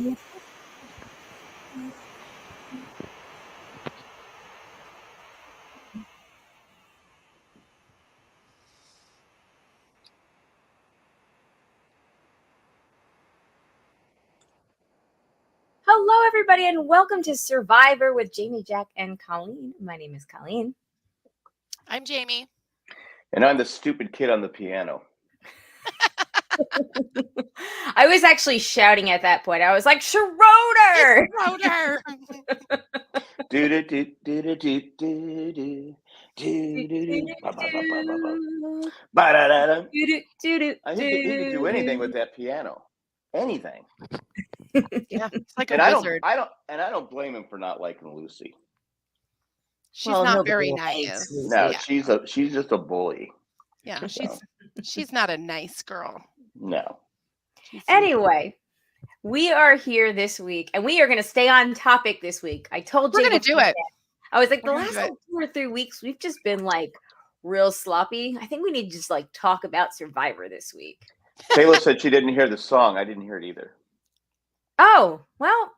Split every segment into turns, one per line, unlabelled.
Hello, everybody, and welcome to Survivor with Jamie, Jack, and Colleen. My name is Colleen.
I'm Jamie.
And I'm the stupid kid on the piano.
I was actually shouting at that point. I was like, Schroeder!
Schroeder!
I think he could do anything with that piano. Anything.
Yeah, it's like
and
a wizard.
I don't blame him for not liking Lucy.
She's not very nice.
No, yeah. She's just a bully.
Yeah, she's not a nice girl.
No.
Anyway, we are here this week, and we are going to stay on topic this week. I told you
we're going to do it.
I was like, the last 2 or 3 weeks, we've just been like real sloppy. I think we need to just like talk about Survivor this week.
Taylor said she didn't hear the song. I didn't hear it either.
Oh, well,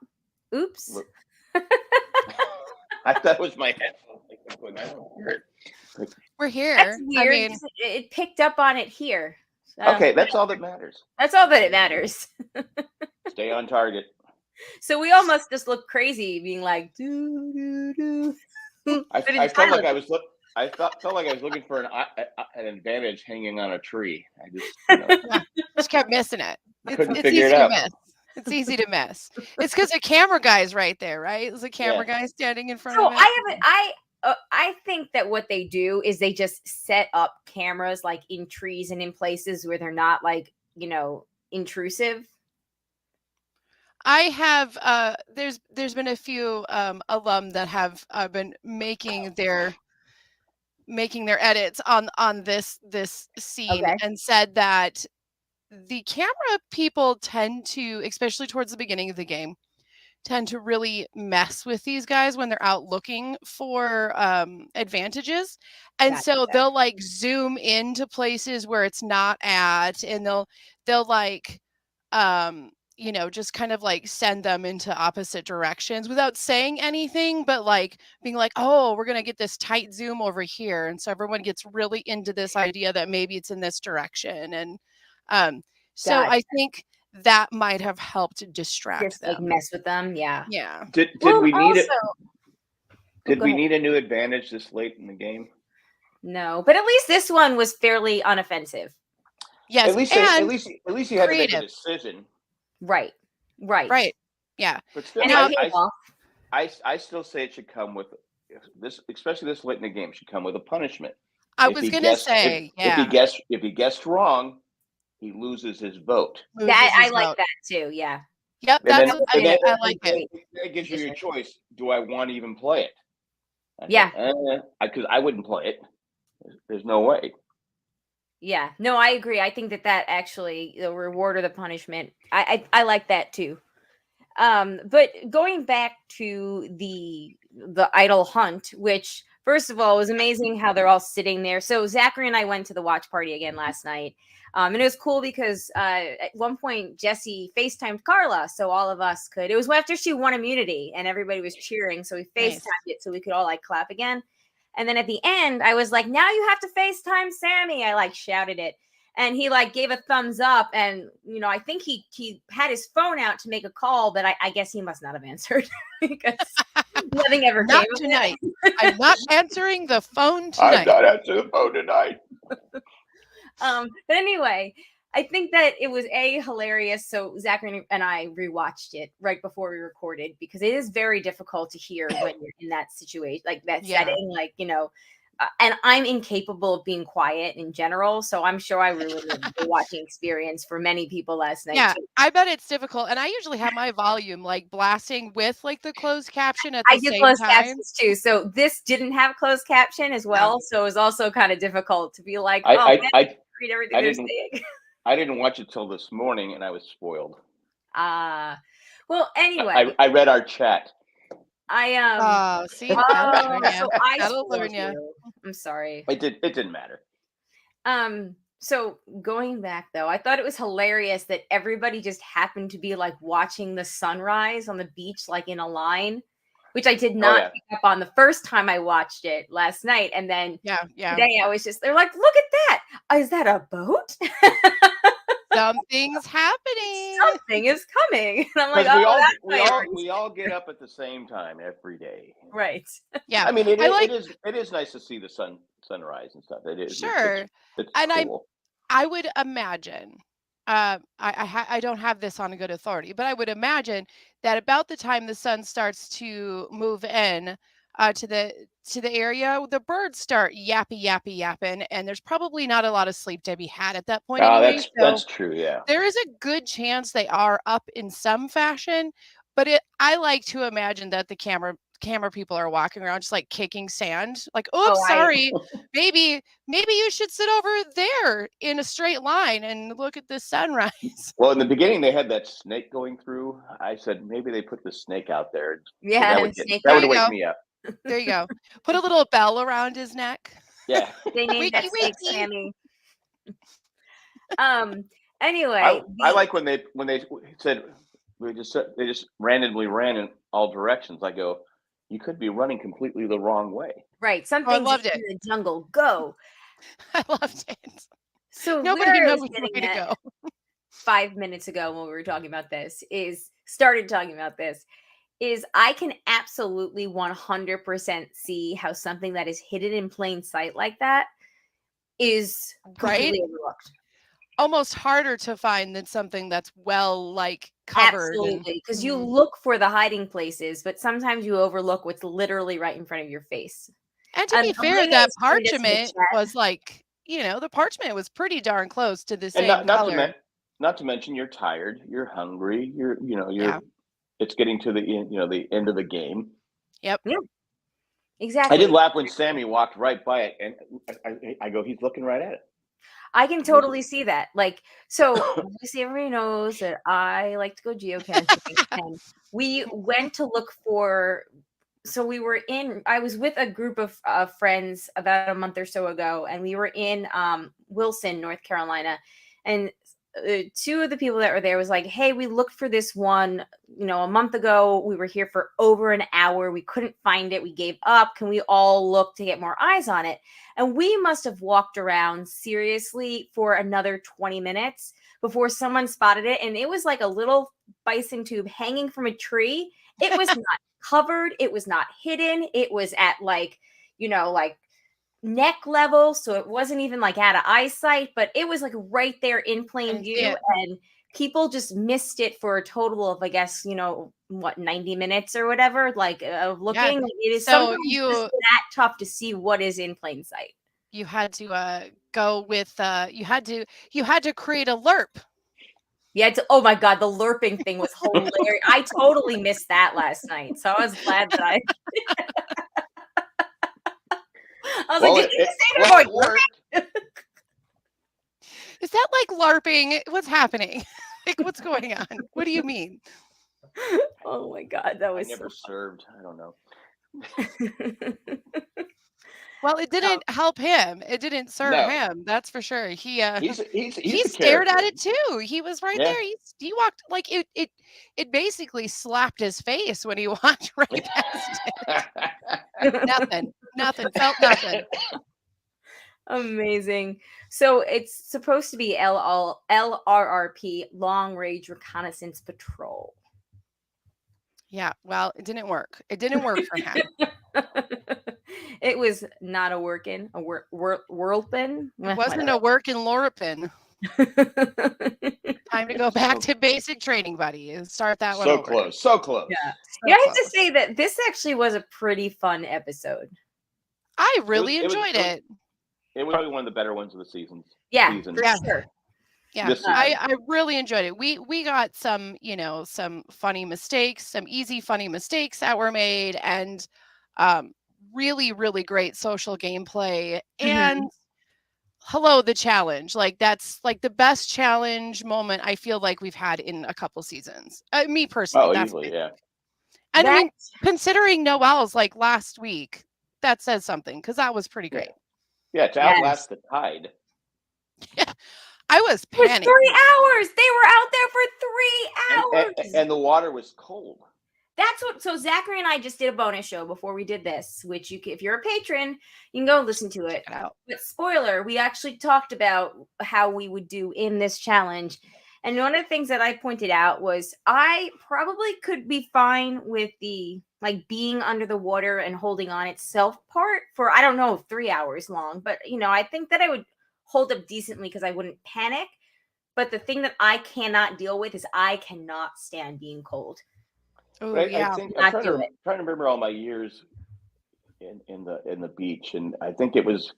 oops.
I thought it was my headphone. I don't hear it.
We're here.
That's weird. I mean, it picked up on it here. So,
okay, that's all that matters.
That's all that it matters.
Stay on target.
So we all must just look crazy, being like, do, do, do.
I felt like I was looking for an advantage hanging on a tree. I
just kept missing it.
Couldn't figure it out.
It's easy to miss. It's because the camera guy's right there, right? There's a camera guy standing in front of it.
I think that what they do is they just set up cameras like in trees and in places where they're not like, intrusive.
I have there's been a few alum that have been making their edits on this scene and said that the camera people tend to, especially towards the beginning of the game, tend to really mess with these guys when they're out looking for advantages. And so they'll like zoom into places where it's not at, and they'll like just kind of like send them into opposite directions without saying anything, but like being like, oh, we're going to get this tight zoom over here. And so everyone gets really into this idea that maybe it's in this direction. And I think that might have helped distract them.
Like mess with them. Yeah.
Yeah.
Did we need it? Did we need a new advantage this late in the game?
No, but at least this one was fairly unoffensive.
Yes.
At least you had to make a decision.
Right.
Yeah.
But still, I still say it should come with this, especially this late in the game, should come with a punishment.
I was going to say,
if he guessed wrong, he loses his vote.
I like that too. Yeah.
Yep. I like it.
That gives you your choice. Do I want to even play it? Because I wouldn't play it. There's no way.
Yeah. No, I agree. I think that actually the reward or the punishment. I like that too. But going back to the idol hunt, which first of all was amazing how they're all sitting there. So Zachary and I went to the watch party again last night. And it was cool because at one point Jesse FaceTimed Carla, so all of us could. It was after she won immunity and everybody was cheering, so we FaceTimed it so we could all like clap again. And then at the end, I was like, "Now you have to FaceTime Sammy." I like shouted it, and he like gave a thumbs up. And I think he had his phone out to make a call, but I guess he must not have answered because nothing ever came.
Not tonight. I'm not answering the phone tonight.
I'm not answering the phone tonight.
But anyway, I think that it was hilarious. So Zachary and I rewatched it right before we recorded because it is very difficult to hear when you're in that situation, like that setting, like, and I'm incapable of being quiet in general. So I'm sure I ruined the watching experience for many people last night.
Yeah, too. I bet it's difficult. And I usually have my volume like blasting with like the closed caption at the same time. I do closed
captions too. So this didn't have closed caption as well. No. So it was also kind of difficult to be like, read everything they're saying.
I didn't watch it till this morning, and I was spoiled.
Well, anyway,
I read our chat.
See, so
I spoiled you. I'm sorry.
It didn't matter.
So going back though, I thought it was hilarious that everybody just happened to be like watching the sunrise on the beach, like in a line, which I did not pick up on the first time I watched it last night. And then today I was they're like, look at that. Is that a boat?
Something's happening.
Something is coming. And I'm like,
we all get up at the same time every day.
Right.
Yeah.
I mean, it is nice to see the sunrise and stuff. It is.
Sure.
It's
and
cool.
I would imagine, I don't have this on a good authority, but I would imagine that about the time the sun starts to move in to the area, the birds start yapping, and there's probably not a lot of sleep to be had at that point. Anyway,
that's true. Yeah,
there is a good chance they are up in some fashion, but I like to imagine that the camera people are walking around just like kicking sand, like, sorry, maybe you should sit over there in a straight line and look at the sunrise.
Well, in the beginning they had that snake going through. I said maybe they put the snake out there.
Yeah,
so that would wake me up.
There you go. Put a little bell around his neck.
Yeah.
They named that snake Sammy. Anyway,
I like when they said they just randomly ran in all directions. I go, you could be running completely the wrong way.
Right. Something in the jungle. Go.
I loved it.
So
nobody knows where to go.
5 minutes ago when we were talking about this is I can absolutely 100% see how something that is hidden in plain sight like that is completely overlooked.
Almost harder to find than something that's well covered.
Absolutely, because you look for the hiding places, but sometimes you overlook what's literally right in front of your face.
And to be fair, that parchment was the parchment was pretty darn close to the same color.
Not to mention, you're tired, you're hungry, it's getting to the end of the game.
Yep.
Yeah. Exactly.
I did laugh when Sammy walked right by it, and I go, he's looking right at it.
I can totally see that. Obviously everybody knows that I like to go geocaching. And we went to look for. So I was with a group of friends about a month or so ago, and we were in Wilson, North Carolina, and two of the people that were there was like, hey, we looked for this one, a month ago. We were here for over an hour. We couldn't find it. We gave up. Can we all look to get more eyes on it? And we must have walked around seriously for another 20 minutes before someone spotted it. And it was like a little bison tube hanging from a tree. It was not covered. It was not hidden. It was at neck level, so it wasn't even out of eyesight, but it was right there in plain view, and people just missed it for a total of 90 minutes or whatever of looking. It is sometimes just that tough to see what is in plain sight.
You had to go with you had to create a lerp.
Yeah, oh my god, the lerping thing was hilarious. I totally missed that last night, so I was glad that I was did you say they're going LARPing?
Is that like LARPing? What's happening? What's going on? What do you mean?
Oh my god, that was
never served. I don't know.
Well, it didn't help him. It didn't serve him. That's for sure. He stared at it too. He was right there. He walked it basically slapped his face when he walked right past it. Nothing. Felt nothing.
Amazing. So it's supposed to be LRRP, Long Range Reconnaissance Patrol.
Yeah, well, it didn't work. It didn't work for him.
It was not a working, a whirlpin.
It wasn't a working Lorpin. Time to go back to basic training, buddy, and start that one over.
So close.
Yeah. I have to say that this actually was a pretty fun episode.
I really enjoyed it.
It was probably one of the better ones of the season.
Yeah, for sure.
Yeah, I really enjoyed it. We got some funny mistakes, some easy funny mistakes that were made, and really, really great social gameplay. And hello, the challenge. That's the best challenge moment I feel like we've had in a couple seasons. Me personally.
Oh, easily, yeah.
And I mean, considering Noel's last week, that says something, because that was pretty great.
Yeah, to outlast the tide.
I was
It was
panicking.
3 hours. They were out there for 3 hours.
And the water was cold.
That's what. So Zachary and I just did a bonus show before we did this, which if you're a patron, you can go listen to it.
Check it out.
But spoiler, we actually talked about how we would do in this challenge. And one of the things that I pointed out was I probably could be fine with the like being under the water and holding on itself part for, I don't know, 3 hours long. But, I think that I would hold up decently because I wouldn't panic. But the thing that I cannot deal with is I cannot stand being cold.
Oh,
But
yeah.
I think I'm trying to remember all my years in the beach, and I think it was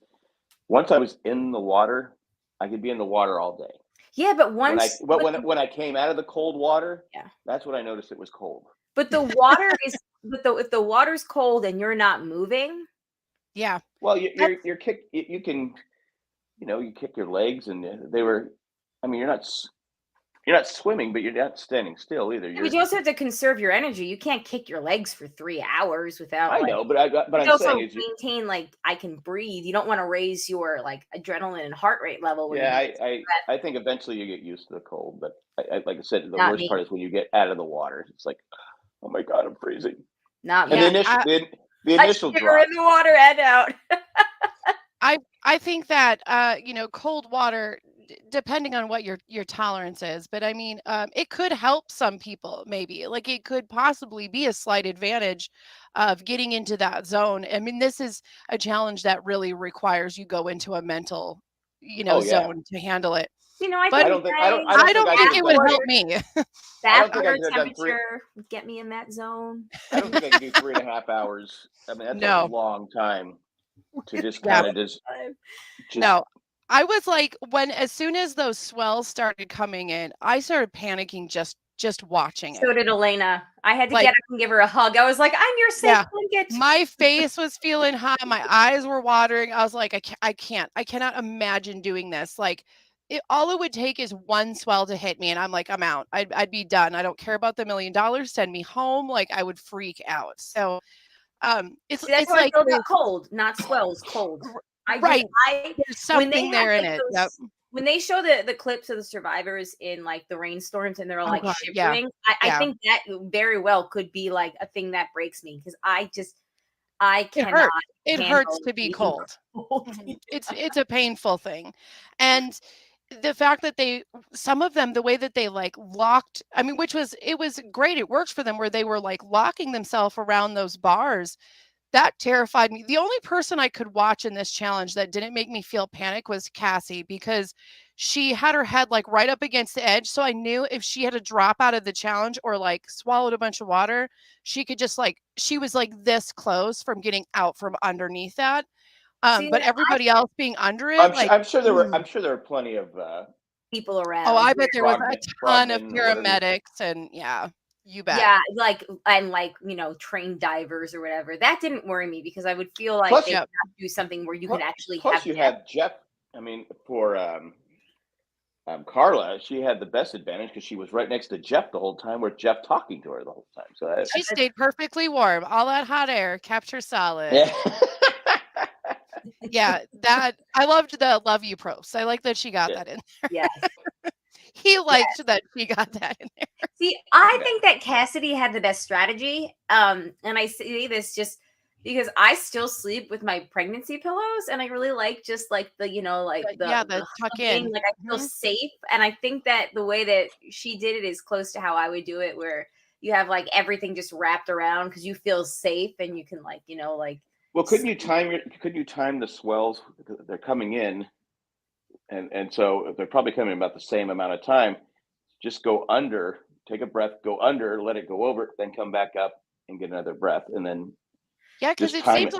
once I was in the water, I could be in the water all day.
Yeah, but once
when I came out of the cold water,
yeah,
that's when I noticed it was cold.
But the water is, if the water's cold and you're not moving,
yeah.
Well, you're kick. You can, you kick your legs, and they were. I mean, you're not swimming, but you're not standing still either.
But you also have to conserve your energy. You can't kick your legs for 3 hours without.
I know, but I'm
also
saying
maintain like I can breathe. You don't want to raise your like adrenaline and heart rate level.
Yeah, I think eventually you get used to the cold, but like I said, the worst part is when you get out of the water. It's like, oh my God, I'm freezing.
Not
and
me.
The initial drop
in the water and out.
I think that cold water, depending on what your tolerance is, but I mean, it could help some people. Maybe like it could possibly be a slight advantage of getting into that zone. I mean, this is a challenge that really requires you go into a mental, zone to handle it.
I don't
think it would help me.
That water temperature would get me in that zone.
I don't think I can do 3.5 hours. I mean, that's a long time to just kind of just.
No, I was like, as soon as those swells started coming in, I started panicking just watching it.
So did Elena. I had to get up and give her a hug. I was like, I'm your safe blanket.
My face was feeling hot. My eyes were watering. I was like, I cannot imagine doing this. Like, all it would take is one swell to hit me, and I'm like, I'm out. I'd be done. I don't care about the $1 million. Send me home. Like, I would freak out. So, it's
that's why I feel cold, not swells. Cold.
There's something there in it. Yep.
When they show the clips of the survivors in like the rainstorms and they're all shivering, I think that very well could be like a thing that breaks me because I cannot.
It hurts to be cold. It's a painful thing. And the fact that some of them, the way that they like locked, I mean, it was great. It worked for them where they were like locking themselves around those bars. That terrified me. The only person I could watch in this challenge that didn't make me feel panic was Cassie, because she had her head like right up against the edge. So I knew if she had to drop out of the challenge or like swallowed a bunch of water, she could just she was like this close from getting out from underneath that. But everybody else being under it,
I'm sure there were plenty of
people around.
Oh, I bet there was a ton of paramedics and you bet.
Yeah, trained divers or whatever. That didn't worry me because I would feel like they have to do something where you can actually
plus you have Jeff. I mean, for Carla, she had the best advantage because she was right next to Jeff the whole time, with Jeff talking to her the whole time. So
she stayed perfectly warm. All that hot air kept her solid.
Yeah.
Yeah, that I loved the love you pros. I like that she got that in there.
Yeah.
He liked that she got that in there.
See, I think that Cassidy had the best strategy. And I say this just because I still sleep with my pregnancy pillows, and I really like just like the the
tuck in.
Like I feel safe, and I think that the way that she did it is close to how I would do it, where you have like everything just wrapped around because you feel safe and you can
Well, couldn't you time the swells? They're coming in, and so they're probably coming about the same amount of time. Just go under, take a breath, go under, let it go over, then come back up and get another breath, and then
because it seemed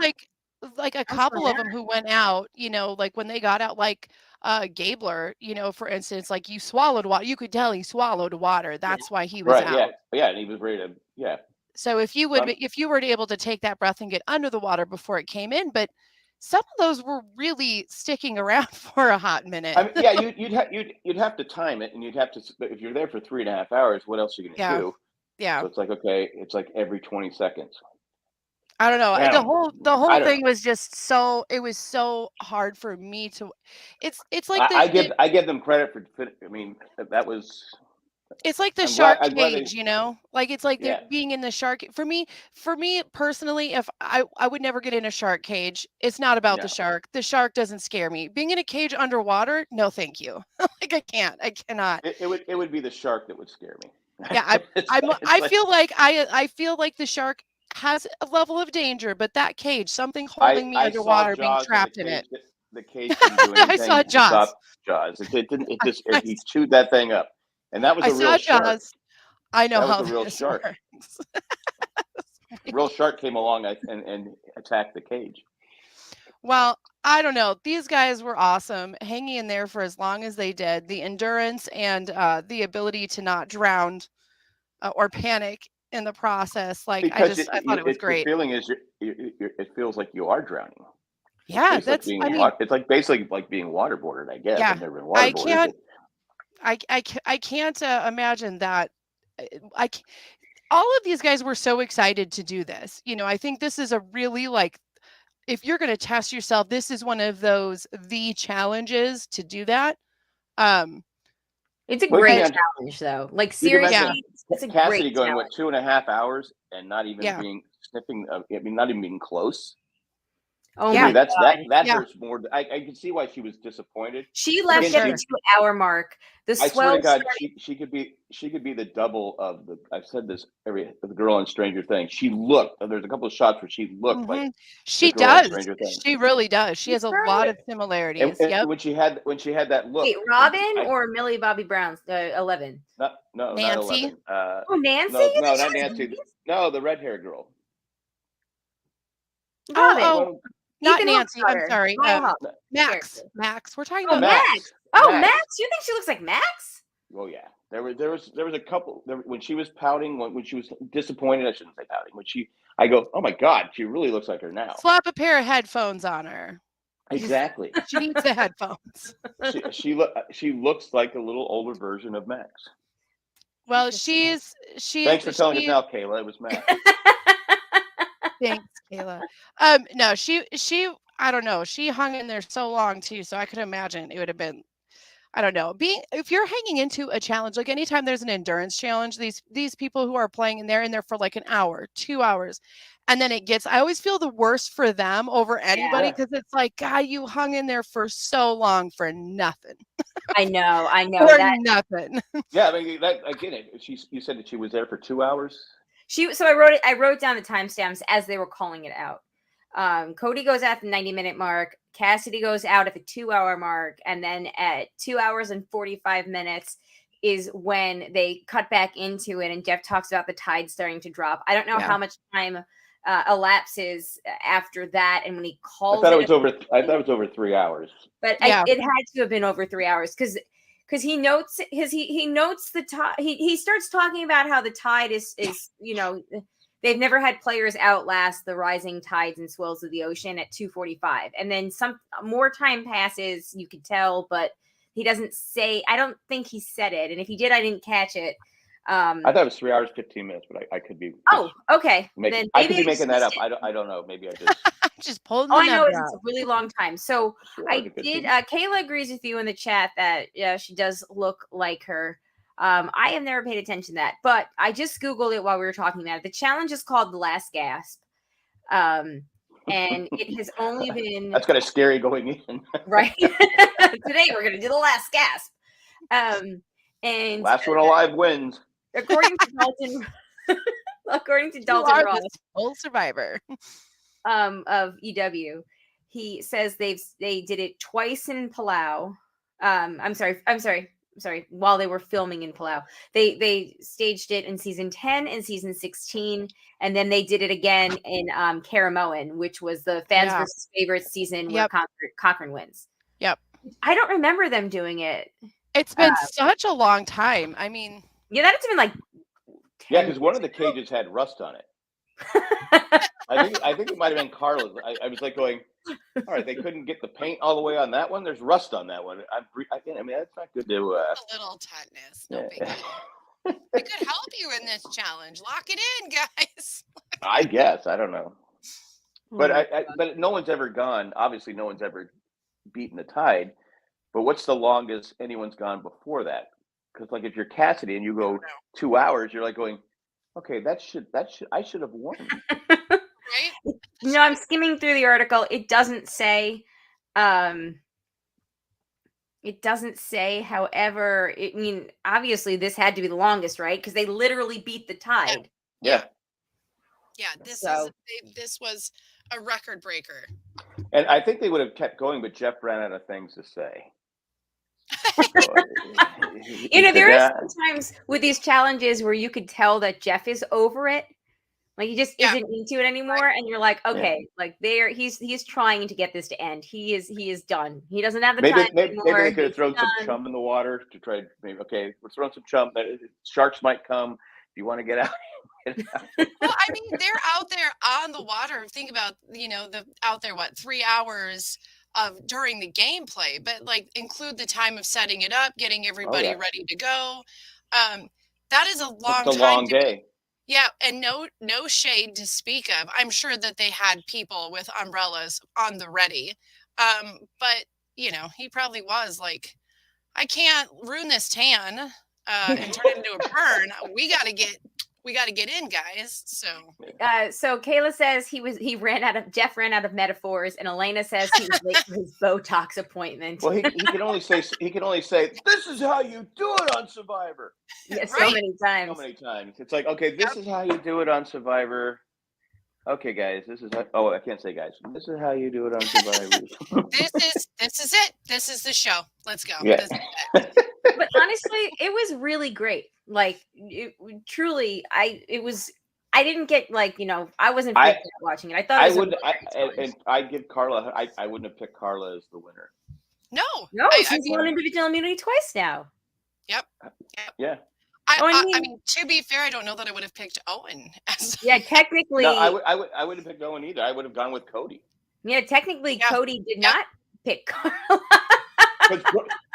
like a couple of them who went out, like when they got out, like Gabler, for instance, like you swallowed water. You could tell he swallowed water. That's why he was out.
Yeah, and he was ready to
So if you were able to take that breath and get under the water before it came in, but some of those were really sticking around for a hot minute.
You'd have to time it, and you'd have to. If you're there for 3.5 hours, what else are you going to do?
Yeah.
So it's like, okay, it's like every 20 seconds.
I don't know.
Yeah.
The whole
don't
thing
know.
was just it was so hard for me to. It's like
I give them credit for. I mean, that was.
it's like the
I'm glad.
shark cage, you know? Like it's like they're
Yeah.
being in the shark. For me personally, if I would never get in a shark cage. It's not about the
No.
shark. The shark doesn't scare me. Being in a cage underwater, no, thank you. Like I cannot.
It would be the shark that would scare me.
Yeah,
It's
I
like-
feel like I feel like the shark has a level of danger, but that cage, something holding me
I saw
underwater, being
Jaws and
trapped in it.
the cage didn't do
I saw
anything to
Jaws.
stop Jaws. It didn't. It just he chewed that thing up, and that was
I
a real
saw
shark.
Jaws. I know
That was
how
a real
this
shark.
works.
A real shark came along and attacked the cage.
Well, I don't know. These guys were awesome, hanging in there for as long as they did. The endurance and the ability to not drown or panic in the process. Like
Because
I thought it was great.
The feeling is it feels like you are drowning.
Yeah,
It's like it's like basically like being waterboarded. I guess
yeah,
I've never been
I
waterboarded.
can't. I can't imagine that. I c- all of these guys were so excited to do this. You know, I think this is a really like if you're going to test yourself, this is one of the challenges to do that.
It's a
Well,
great
yeah.
challenge, though. Like
You can
seriously,
imagine
it's a
Cassidy
great
going
challenge.
what 2.5 hours and not even
Yeah.
being sniffing. I mean, not even being close.
Oh
Yeah.
my
I mean, that
Yeah.
hurts more. I can see why she was disappointed.
She left
Again,
at the 2-hour mark. The
I swear to
swell
God,
started.
she could be the double of the. I've said this the girl in Stranger Things. She looked. There's a couple of shots where she looked like
she
the girl in
does.
Stranger Things.
She really does. She has a lot of
And,
similarities.
and
Yep.
when she had that look.
Wait, Robin or Millie Bobby Brown's 11?
No, not
Nancy?
11.
Oh, Nancy?
No,
You think
not
she was
Nancy.
Nancy?
No, the red hair girl.
Robin.
Oh, not
Ethan
Nancy.
Hawke's
I'm
daughter.
sorry.
Maya Hawke.
Max.
Character.
Max. We're talking
Oh,
about
Max. Oh, Max. You think she looks like Max?
Oh yeah, there was a couple when she was pouting, when she was disappointed. I shouldn't say pouting. I go, oh my God, she really looks like her now.
Slap a pair of headphones on her.
Exactly.
She needs the headphones.
she looks like a little older version of Max.
Well,
Thanks for telling us now, Kayla. It was Max.
Thanks, Kayla. No, she I don't know. She hung in there so long too, so I could imagine it would have been I don't know. If you're hanging into a challenge, like anytime there's an endurance challenge, these people who are playing and they're in there for like an hour, 2 hours, and then I always feel the worst for them over anybody because it's like, God, you hung in there for so long for nothing.
I know.
For
that
nothing.
Yeah, I mean that again. You said that she was there for 2 hours.
So I wrote down the timestamps as they were calling it out. Cody goes out at the 90-minute mark. Cassidy goes out at the 2-hour mark, and then at 2 hours and 45 minutes is when they cut back into it. And Jeff talks about the tide starting to drop. I don't know how much time elapses after that, and when he calls,
I thought it was over 3 hours.
But it had to have been over 3 hours because he notes he notes the tide. He starts talking about how the tide is they've never had players outlast the rising tides and swells of the ocean at 2:45, and then some more time passes. You could tell, but he doesn't say. I don't think he said it, and if he did, I didn't catch it.
I thought it was 3 hours 15 minutes, but I could be.
Oh, okay.
Then I could be making that up. I don't know. Maybe I just.
Just pulling.
All I know is it's a really long time. So
Sure,
I did. Kayla agrees with you in the chat that she does look like her. I have never paid attention to that, but I just Googled it while we were talking about it. The challenge is called The Last Gasp. And it has only been.
That's kind of scary going in.
Right. Today we're going to do The Last Gasp. And
last one alive wins.
According to Dalton Ross,
full survivor
of EW, he says they did it twice in Palau. I'm sorry. While they were filming in Palau, they staged it in season 10 and season 16, and then they did it again in Karamoan, which was the fans versus favorites season where Cochran wins.
Yep.
I don't remember them doing it.
It's been such a long time. I mean,
that's been like.
Yeah, because one of the cages had rust on it. I think it might have been Carla's. I was like going, all right, they couldn't get the paint all the way on that one. There's rust on that one. I mean, that's not good to.
A little tetanus. No big deal. It could help you in this challenge. Lock it in, guys.
I guess. I don't know. But no one's ever gone. Obviously, no one's ever beaten the Tide. But what's the longest anyone's gone before that? Because like if you're Cassidy and you go 2 hours, you're like going, okay, I should have won.
Right?
No, I'm skimming through the article. It doesn't say. It doesn't say. However, I mean, obviously this had to be the longest, right? Because they literally beat the Tide.
Yeah.
This
So-
this was a record breaker.
And I think they would have kept going, but Jeff ran out of things to say.
You know, there are sometimes with these challenges where you could tell that Jeff is over it. Like he just isn't into it anymore, and you're like, okay, like he's trying to get this to end. He is done. He doesn't have the time anymore.
Maybe they could have thrown some chum in the water to try. Maybe okay, let's throw some chum. Sharks might come. If you want to get out.
Well, I mean, they're out there on the water. Think about the out there 3 hours of during the gameplay, but like include the time of setting it up, getting everybody ready to go. That is a long
it's a long day.
Yeah, and no shade to speak of. I'm sure that they had people with umbrellas on the ready. But he probably was like, I can't ruin this tan and turn it into a burn. We gotta get in, guys. So
Kayla says Jeff ran out of metaphors, and Elena says he was late for his Botox appointment.
Well, he can only say this is how you do it on Survivor.
Yeah, so many times.
So many times. It's like, okay, this is how you do it on Survivor. Okay, guys, this is I can't say guys. This is how you do it on Survivor.
this is it. This is the show. Let's go.
Yeah.
But honestly, it was really great. Like truly, I didn't get I wasn't watching it. I thought
I'd give Carla. I wouldn't have picked Carla as the winner.
No,
she's won individual immunity twice now.
Yep.
Yeah.
I mean, to be fair, I don't know that I would have picked Owen.
Technically.
No, I wouldn't have picked Owen either. I would have gone with Cody.
Yeah, technically, Cody did not pick Carla.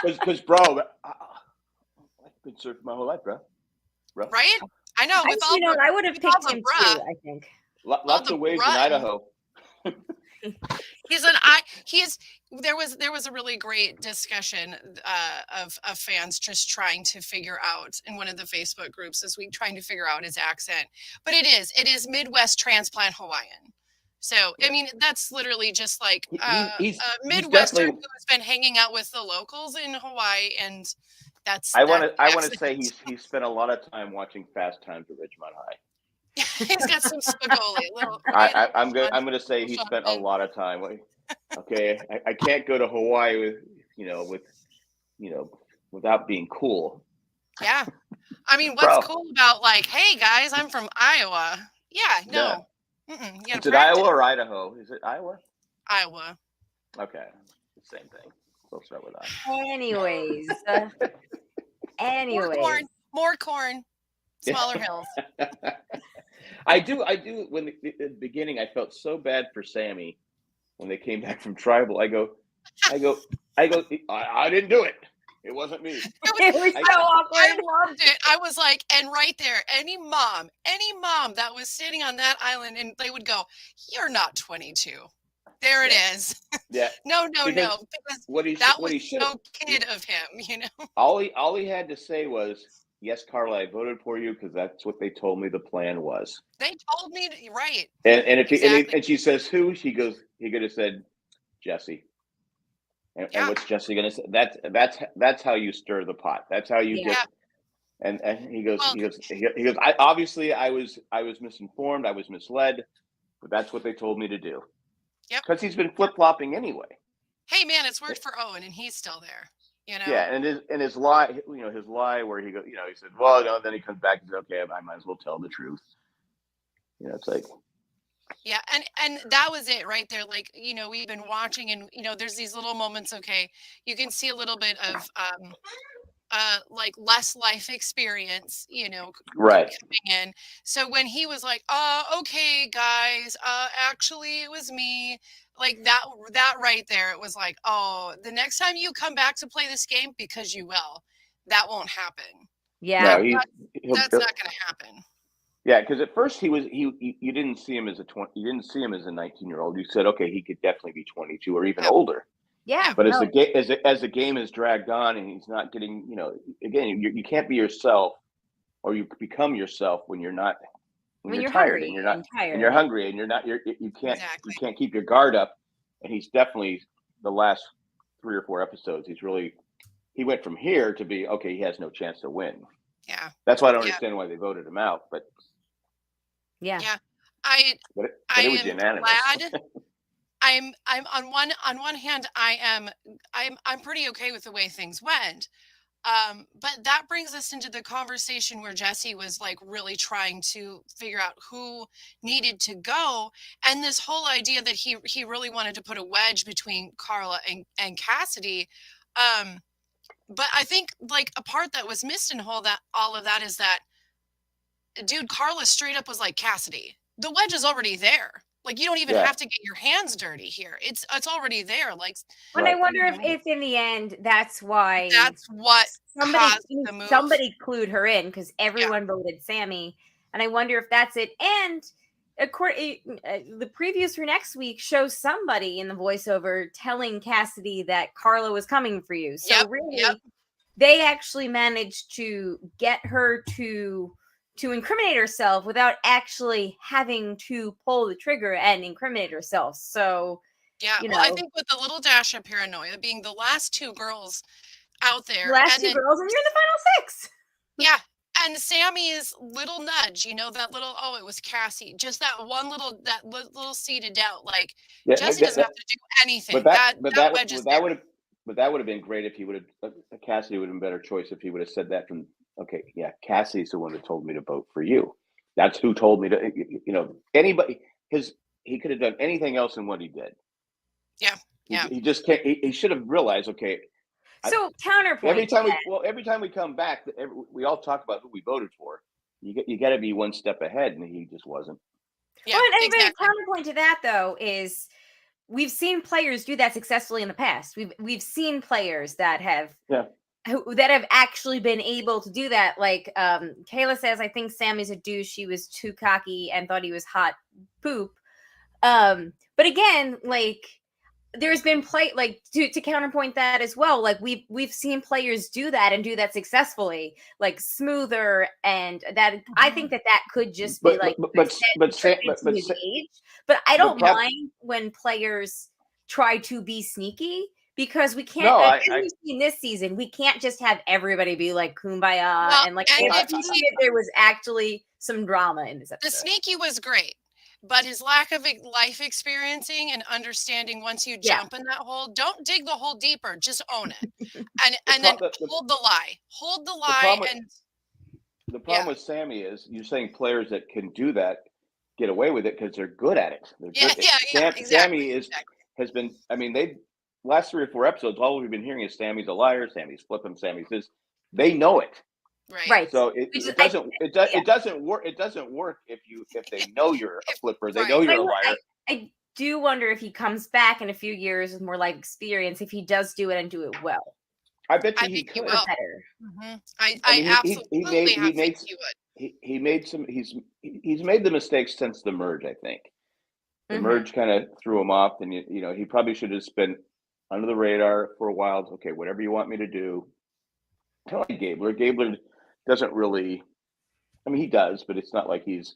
Because, bro, I've been surfing my whole life, bro.
Right? I know.
I would have picked him too, I think.
Lots of waves in Idaho.
There was a really great discussion of fans just trying to figure out in one of the Facebook groups this week, trying to figure out his accent. But it is Midwest transplant Hawaiian. So I mean that's literally just like a Midwestern who's been hanging out with the locals in Hawaii, and that's.
I want to say he spent a lot of time watching Fast Times at Ridgemont High.
He's got some spagoli.
I'm gonna say he spent a lot of time. Okay, I can't go to Hawaii without being cool.
Yeah, I mean, what's cool about like, hey guys, I'm from Iowa. Yeah, no.
Yeah. Is it Iowa or Idaho? Is it Iowa?
Iowa.
Okay, same thing. We'll start with that.
Anyways.
More corn. Smaller hills.
I do. When at the beginning, I felt so bad for Sammy when they came back from tribal. I go. I didn't do it. It wasn't me.
It was so awkward.
I loved it. I was like, and right there, any mom that was sitting on that island, and they would go, "You're not 22." There it is.
Yeah.
No. Because that was so kid of him,
All he had to say was, "Yes, Carla, I voted for you because that's what they told me the plan was."
They told me right.
And if and she says who, he could have said Jesse. And what's Jesse gonna say? That's how you stir the pot. That's how you get. And he goes. I was misinformed. I was misled, but that's what they told me to do.
Yep.
Because he's been flip flopping anyway.
Hey man, it's worked for Owen, and he's still there.
Yeah, and his lie, his lie where he goes, he said, well, no, then he comes back and says, okay, I might as well tell the truth. It's like.
Yeah, and that was it right there. Like, we've been watching, and there's these little moments. Okay, you can see a little bit of like less life experience,
right
coming in. So when he was like, okay, guys, actually it was me. Like that right there, it was like, oh, the next time you come back to play this game, because you will, that won't happen.
Yeah,
no,
that's not going to happen.
Yeah, because at first you didn't see him as a 19-year-old. You said, okay, he could definitely be 22 or even older.
Yeah.
But as the game has dragged on and he's not getting, again, you can't be yourself, or you become yourself when you're not, when you're tired and you're not, and you're hungry and you're not, you can't keep your guard up. And he's definitely, the last 3 or 4 episodes, he went from here to be, okay, he has no chance to win.
Yeah.
That's why I don't understand why they voted him out, but
yeah.
But it was unanimous.
Glad. I'm on one hand, I'm pretty okay with the way things went. But that brings us into the conversation where Jesse was like really trying to figure out who needed to go, and this whole idea that he really wanted to put a wedge between Carla and Cassidy. But I think like a part that was missed in all of that is that, dude, Carla straight up was like, Cassidy, the wedge is already there. Like, you don't even have to get your hands dirty here. It's already there. Like,
but I wonder if in the end that's why
what
somebody clued her in, because everyone voted Sammy, and I wonder if that's it. And the previews for next week show somebody in the voiceover telling Cassidy that Carla was coming for you. So they actually managed to get her to incriminate herself without actually having to pull the trigger and incriminate herself. So,
well, I think with a little dash of paranoia, being the last 2 girls out there.
Last 2 girls, and you're in the final 6.
Yeah. And Sammy's little nudge, that little, it was Cassie. Just that little seed of doubt. Like, Jesse doesn't have to do anything.
That would have been great if he would have, Cassidy would have been a better choice if he would have said that from, okay, yeah, Cassie's the one that told me to vote for you. That's who told me to, anybody, he could have done anything else than what he did.
Yeah.
He just can't, he should have realized, okay.
So counterpoint.
Every time we come back, we all talk about who we voted for. You got to be one step ahead, and he just wasn't.
Yeah,
exactly. Counterpoint to that though is we've seen players do that successfully in the past. We've seen players that have actually been able to do that. Like Kayla says, I think Sammy's a douche. She was too cocky and thought he was hot poop. But again, like, there's been to counterpoint that as well. Like we've seen players do that and do that successfully, like Smoother, and that I think that could just be but I don't mind when players try to be sneaky, because we can't. We've seen this season, we can't just have everybody be like kumbaya and like. There was actually some drama in this episode.
The sneaky was great. But his lack of life experiencing and understanding, once you jump in that hole, don't dig the hole deeper, just own it. And then hold the lie.
The problem with Sammy is, you're saying players that can do that get away with it because they're good at it. Exactly. Sammy has been, last 3 or 4 episodes, all we've been hearing is Sammy's a liar, Sammy's flipping, Sammy's this. They know it.
Right.
So it doesn't work. It doesn't work if they know you're a flipper. They know you're a liar.
I do wonder if he comes back in a few years with more life experience, if he does do it and do it well.
I bet you he could.
Better. Mm-hmm. I absolutely think he would.
He's made the mistakes since the merge. I think the merge kind of threw him off, and he probably should have been under the radar for a while. Okay, whatever you want me to do. Kind of like Gabler. Gabler doesn't really, he does, but it's not like he's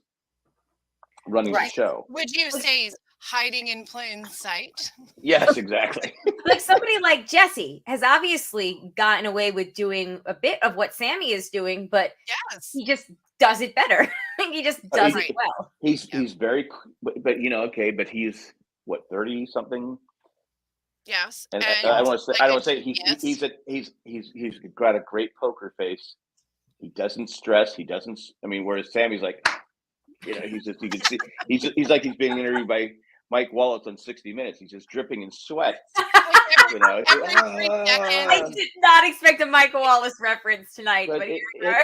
running the show.
Would you say he's hiding in plain sight?
Yes, exactly.
Like somebody like Jesse has obviously gotten away with doing a bit of what Sammy is doing, but he just does it better. He just does it well.
He's very, but but he's what, 30 something.
Yes,
and I want to say he's got a great poker face. He doesn't stress. He doesn't. Whereas Sammy's like, he's just, you can see he's like he's being interviewed by Mike Wallace on 60 Minutes. He's just dripping in sweat.
I did not expect a Michael Wallace reference tonight, but here we are.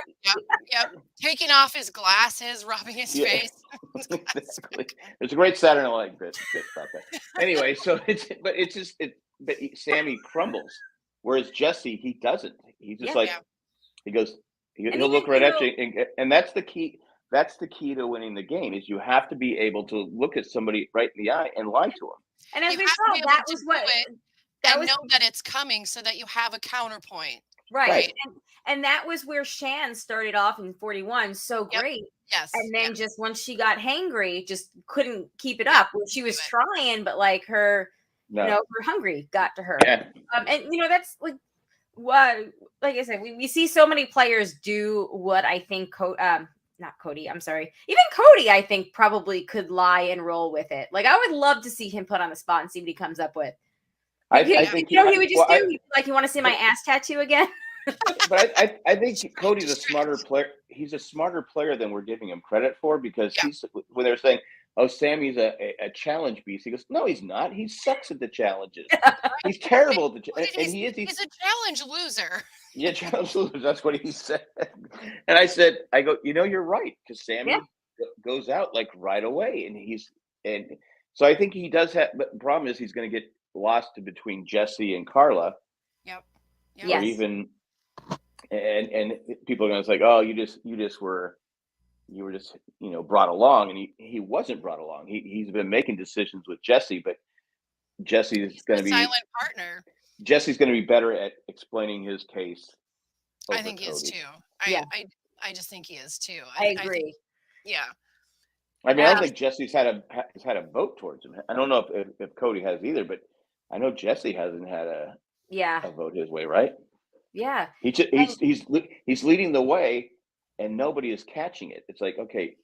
Taking off his glasses, rubbing his face.
It's a great Saturday Night bit about that. Anyway, but Sammy crumbles, whereas Jesse, he doesn't. He's just he goes, he'll look right at you, and that's the key. that's the key to winning the game is you have to be able to look at somebody right in the eye and lie to them.
And as
You
we
have to
saw,
be able
that
to
was
do
what
it
that
and
was
know that it's coming so that you have a counterpoint.
right. And that was where Shan started off in 41 so
Yep.
great.
Yes.
And then just once she got hangry, just couldn't keep it
Yeah,
up. Well, she was trying, but like her, her hungry got to her.
Yeah.
And that's like what, like I said, we see so many players do what I think not Cody, I'm sorry. Even Cody, I think, probably could lie and roll with it. Like, I would love to see him put on the spot and see what he comes up with.
I think
he would just do? He'd be like, you want to see my ass tattoo again?
But I think Cody's a smarter player. He's a smarter player than we're giving him credit for, because he's, when they're saying, oh, Sammy's a challenge beast, he goes, no, he's not. He sucks at the challenges. He's terrible at the and he's
a challenge loser.
Yeah, challenge loser. That's what he said. And I go, you're right, because Sammy goes out like right away, and so I think he does have. But the problem is he's going to get lost between Jesse and Carla.
Yep.
Or even, and people are going to say, oh, you were just brought along, and he wasn't brought along. He's been making decisions with Jesse, but Jesse's going to be
silent partner.
Jesse's going to be better at explaining his case.
I think he is too. I just think he is too.
I agree.
I mean, I don't think Jesse's had a vote towards him. I don't know if Cody has either, but I know Jesse hasn't had a vote his way, right?
Yeah.
He's leading the way, and nobody is catching it. It's like, okay.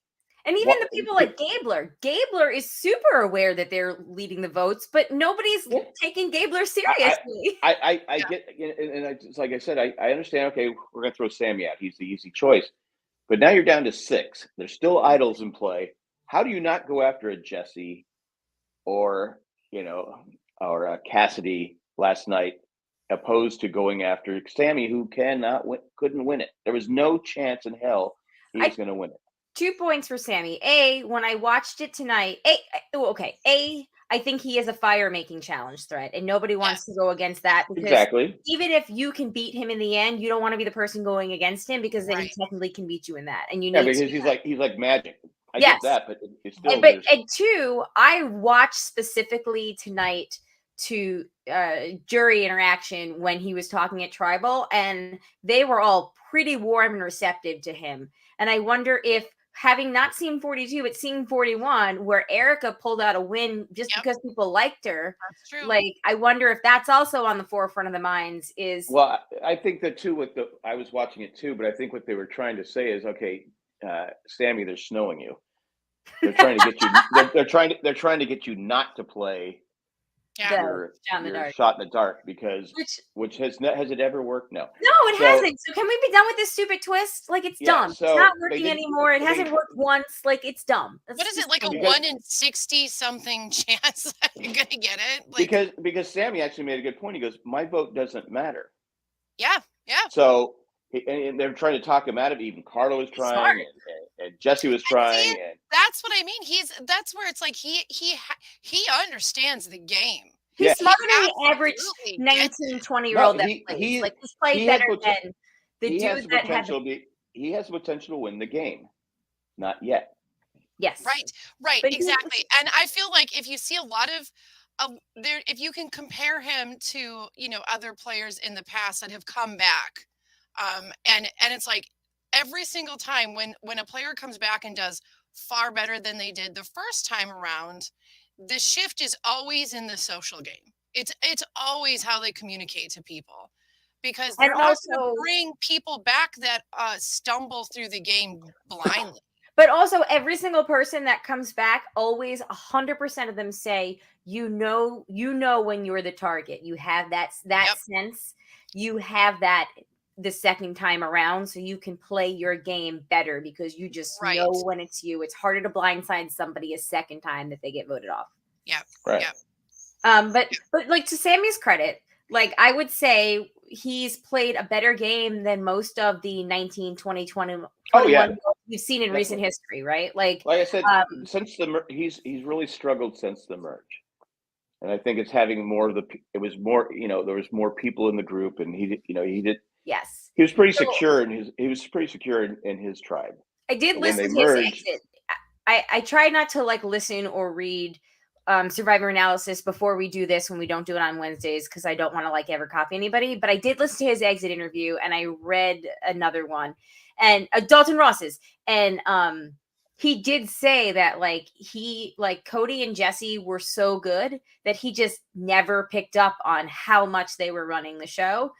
And even the people like Gabler is super aware that they're leading the votes, but nobody's taking Gabler seriously.
I get, and it's like I said, I understand. Okay, we're going to throw Sammy out. He's the easy choice. But now you're down to 6. There's still idols in play. How do you not go after a Jesse or Cassidy last night, opposed to going after Sammy, who couldn't win it? There was no chance in hell he was going to win it.
2 points for Sammy. When I watched it tonight, I think he is a fire-making challenge threat, and nobody wants to go against that. Because even if you can beat him in the end, you don't want to be the person going against him, because then he technically can beat you in that. And you need
because he's like magic. I get that, but it's still.
And 2, I watched specifically tonight to jury interaction when he was talking at Tribal, and they were all pretty warm and receptive to him. And I wonder if, having not seen 42, but seeing 41, where Erica pulled out a win just because people liked her.
That's true.
Like, I wonder if that's also on the forefront of the minds.
Well, I think that too. I was watching it too, but I think what they were trying to say is, okay, Sammy, they're snowing you. They're trying to get you. They're trying to get you not to play. Your shot in the dark, because which has it ever worked? No,
it hasn't. So can we be done with this stupid twist? Like, it's dumb.
So
it's not working anymore. It hasn't worked once. Like, it's dumb.
What is it, like a 1 in 60 something chance that you're gonna get it? Like,
because Sammy actually made a good point. He goes, my vote doesn't matter.
Yeah.
So and they're trying to talk him out of it. Even Carla was trying, and Jesse was trying. And
that's what I mean. That's where it's like he understands the game.
He's smarter than the average 19, 20-year-old that plays. He's played better than the dude that had.
He has the potential to win the game. Not yet.
Yes.
Right. Exactly. And I feel like if you see a lot of if you can compare him to other players in the past that have come back, and it's like every single time when a player comes back and does far better than they did the first time around, the shift is always in the social game. It's always how they communicate to people, because they're not going to bring people back that stumble through the game blindly.
But also, every single person that comes back, always 100% of them say, you know when you're the target. You have that sense. You have that the second time around, so you can play your game better, because you just know when it's you. It's harder to blindside somebody a second time that they get voted off.
Yeah.
Right.
Yeah.
But like, to Sammy's credit, like, I would say he's played a better game than most of the 19, 20, 21 you've seen in recent history, right? Like
I said, since he's really struggled since the merge. And I think it's having more of it was more, there was more people in the group, and he did.
Yes.
He was pretty secure, and he was pretty secure in his tribe.
I did
But when
listen
they
to his
merged,
exit. I try not to like listen or read Survivor analysis before we do this when we don't do it on Wednesdays because I don't want to like ever copy anybody. But I did listen to his exit interview and I read another one and Dalton Ross's and he did say that like Cody and Jesse were so good that he just never picked up on how much they were running the show.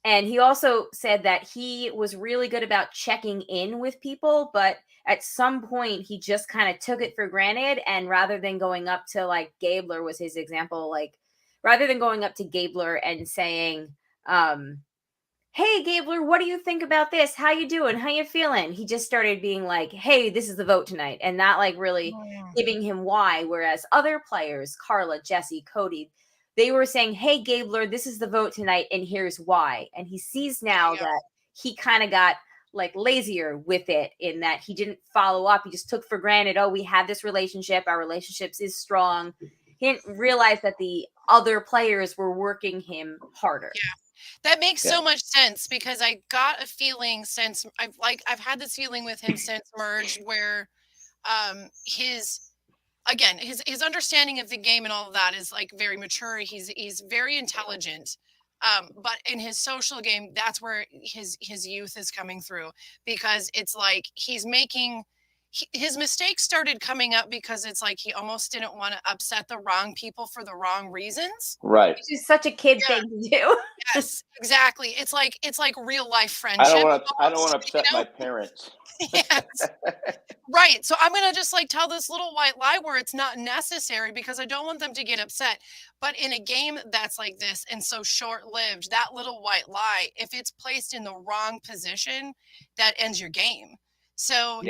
And he also said that he was really good about checking in with people, but at some point he just kind of took it for granted. And rather than going up to like Gabler was his example, like rather than going up to Gabler and saying, hey Gabler, what do you think about this? How you doing? How you feeling? He just started being like, hey, this is the vote tonight. And not like really giving him why. Whereas other players, Carla, Jesse, Cody, they were saying, hey, Gabler, this is the vote tonight, and here's why. And he sees now that he kind of got like lazier with it in that he didn't follow up. He just took for granted, oh, we have this relationship. Our relationships is strong. He didn't realize that the other players were working him harder.
Yeah, that makes so much sense because I got a feeling since I've had this feeling with him since merge where his understanding of the game and all of that is like very mature. He's very intelligent. But in his social game, that's where his youth is coming through because it's like he's making his mistakes started coming up because it's like he almost didn't want to upset the wrong people for the wrong reasons.
Right.
Which is such a kid thing to do.
Yes, exactly. It's like real life friendship.
I don't want to upset my parents.
Yes. Right. So I'm going to just like tell this little white lie where it's not necessary because I don't want them to get upset. But in a game that's like this and so short-lived, that little white lie, if it's placed in the wrong position, that ends your game. So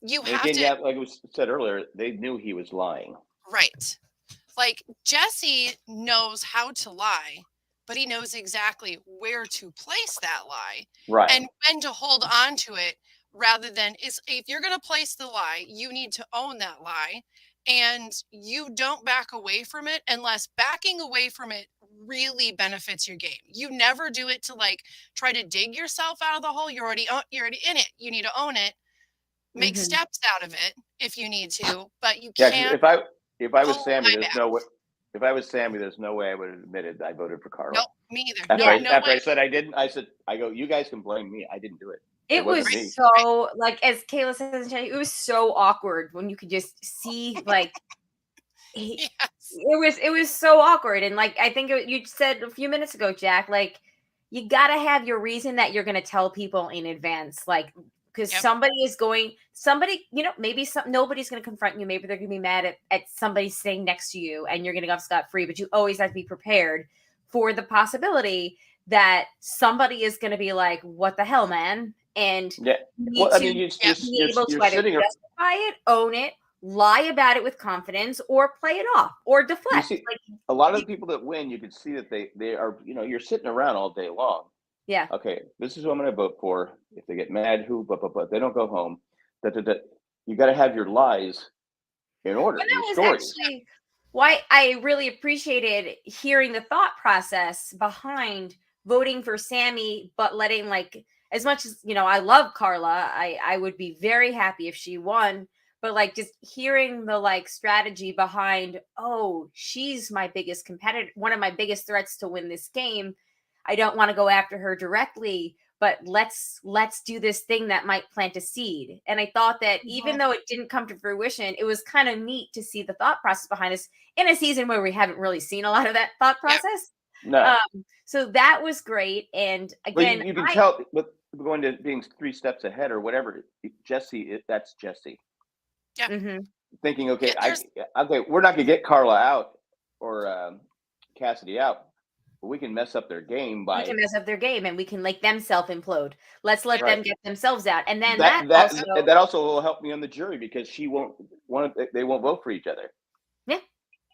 you have to.
Yeah, like it was said earlier, they knew he was lying.
Right. Like Jesse knows how to lie, but he knows exactly where to place that lie.
Right.
And when to hold on to it. Rather than if you're going to place the lie, you need to own that lie and you don't back away from it unless backing away from it really benefits your game. You never do it to like try to dig yourself out of the hole. You're already in it. You need to own it. Make steps out of it if you need to, but you can't.
If I was Sammy, there's no way. If I was Sammy, there's no way I would have admitted I voted for Carla.
Nope, me either.
After I said I didn't, I go, you guys can blame me. I didn't do it.
It was so like, as Kayla says, it was so awkward when you could just see like, it was so awkward. And like, I think you said a few minutes ago, Jack, like you got to have your reason that you're going to tell people in advance, like, because somebody, maybe nobody's going to confront you. Maybe they're going to be mad at somebody sitting next to you and you're going to go scot-free, but you always have to be prepared for the possibility that somebody is going to be like, what the hell, man? And
you're
be able to either justify it, own it, lie about it with confidence, or play it off or deflect.
See, a lot of the people that win, you can see that they are, you're sitting around all day long.
Yeah.
Okay, this is who I'm going to vote for. If they get mad, but they don't go home. You got to have your lies in order.
But that was actually why I really appreciated hearing the thought process behind voting for Sammy, but letting like. As much as, I love Carla, I would be very happy if she won. But like just hearing the like strategy behind, oh, she's my biggest competitor, one of my biggest threats to win this game. I don't want to go after her directly, but let's do this thing that might plant a seed. And I thought that even though it didn't come to fruition, it was kind of neat to see the thought process behind us in a season where we haven't really seen a lot of that thought process.
No.
So that was great. And again,
but you can tell with going to being 3 steps ahead or whatever. Jesse, that's Jesse.
Yeah.
Mm-hmm.
Thinking, okay, we're not gonna get Carla out or Cassidy out, but we can mess up their game
and we can make them self-implode. Let's let them get themselves out, and then
that also will help me on the jury because they won't vote for each other.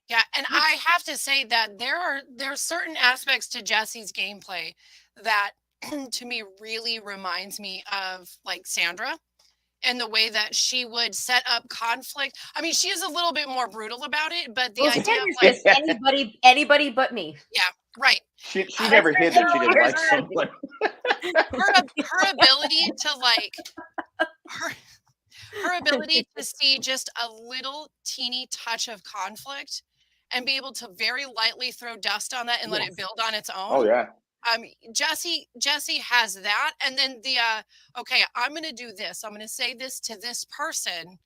Yeah, and I have to say that there are certain aspects to Jesse's gameplay that to me really reminds me of like Sandra and the way that she would set up conflict. I mean, she is a little bit more brutal about it, but the idea of like
anybody but me.
Yeah, right.
She never hid that she didn't like someone.
Her ability to like her ability to see just a little teeny touch of conflict and be able to very lightly throw dust on that and let it build on its own.
Oh yeah.
Jesse has that, and then the okay, I'm going to do this. I'm going to say this to this person,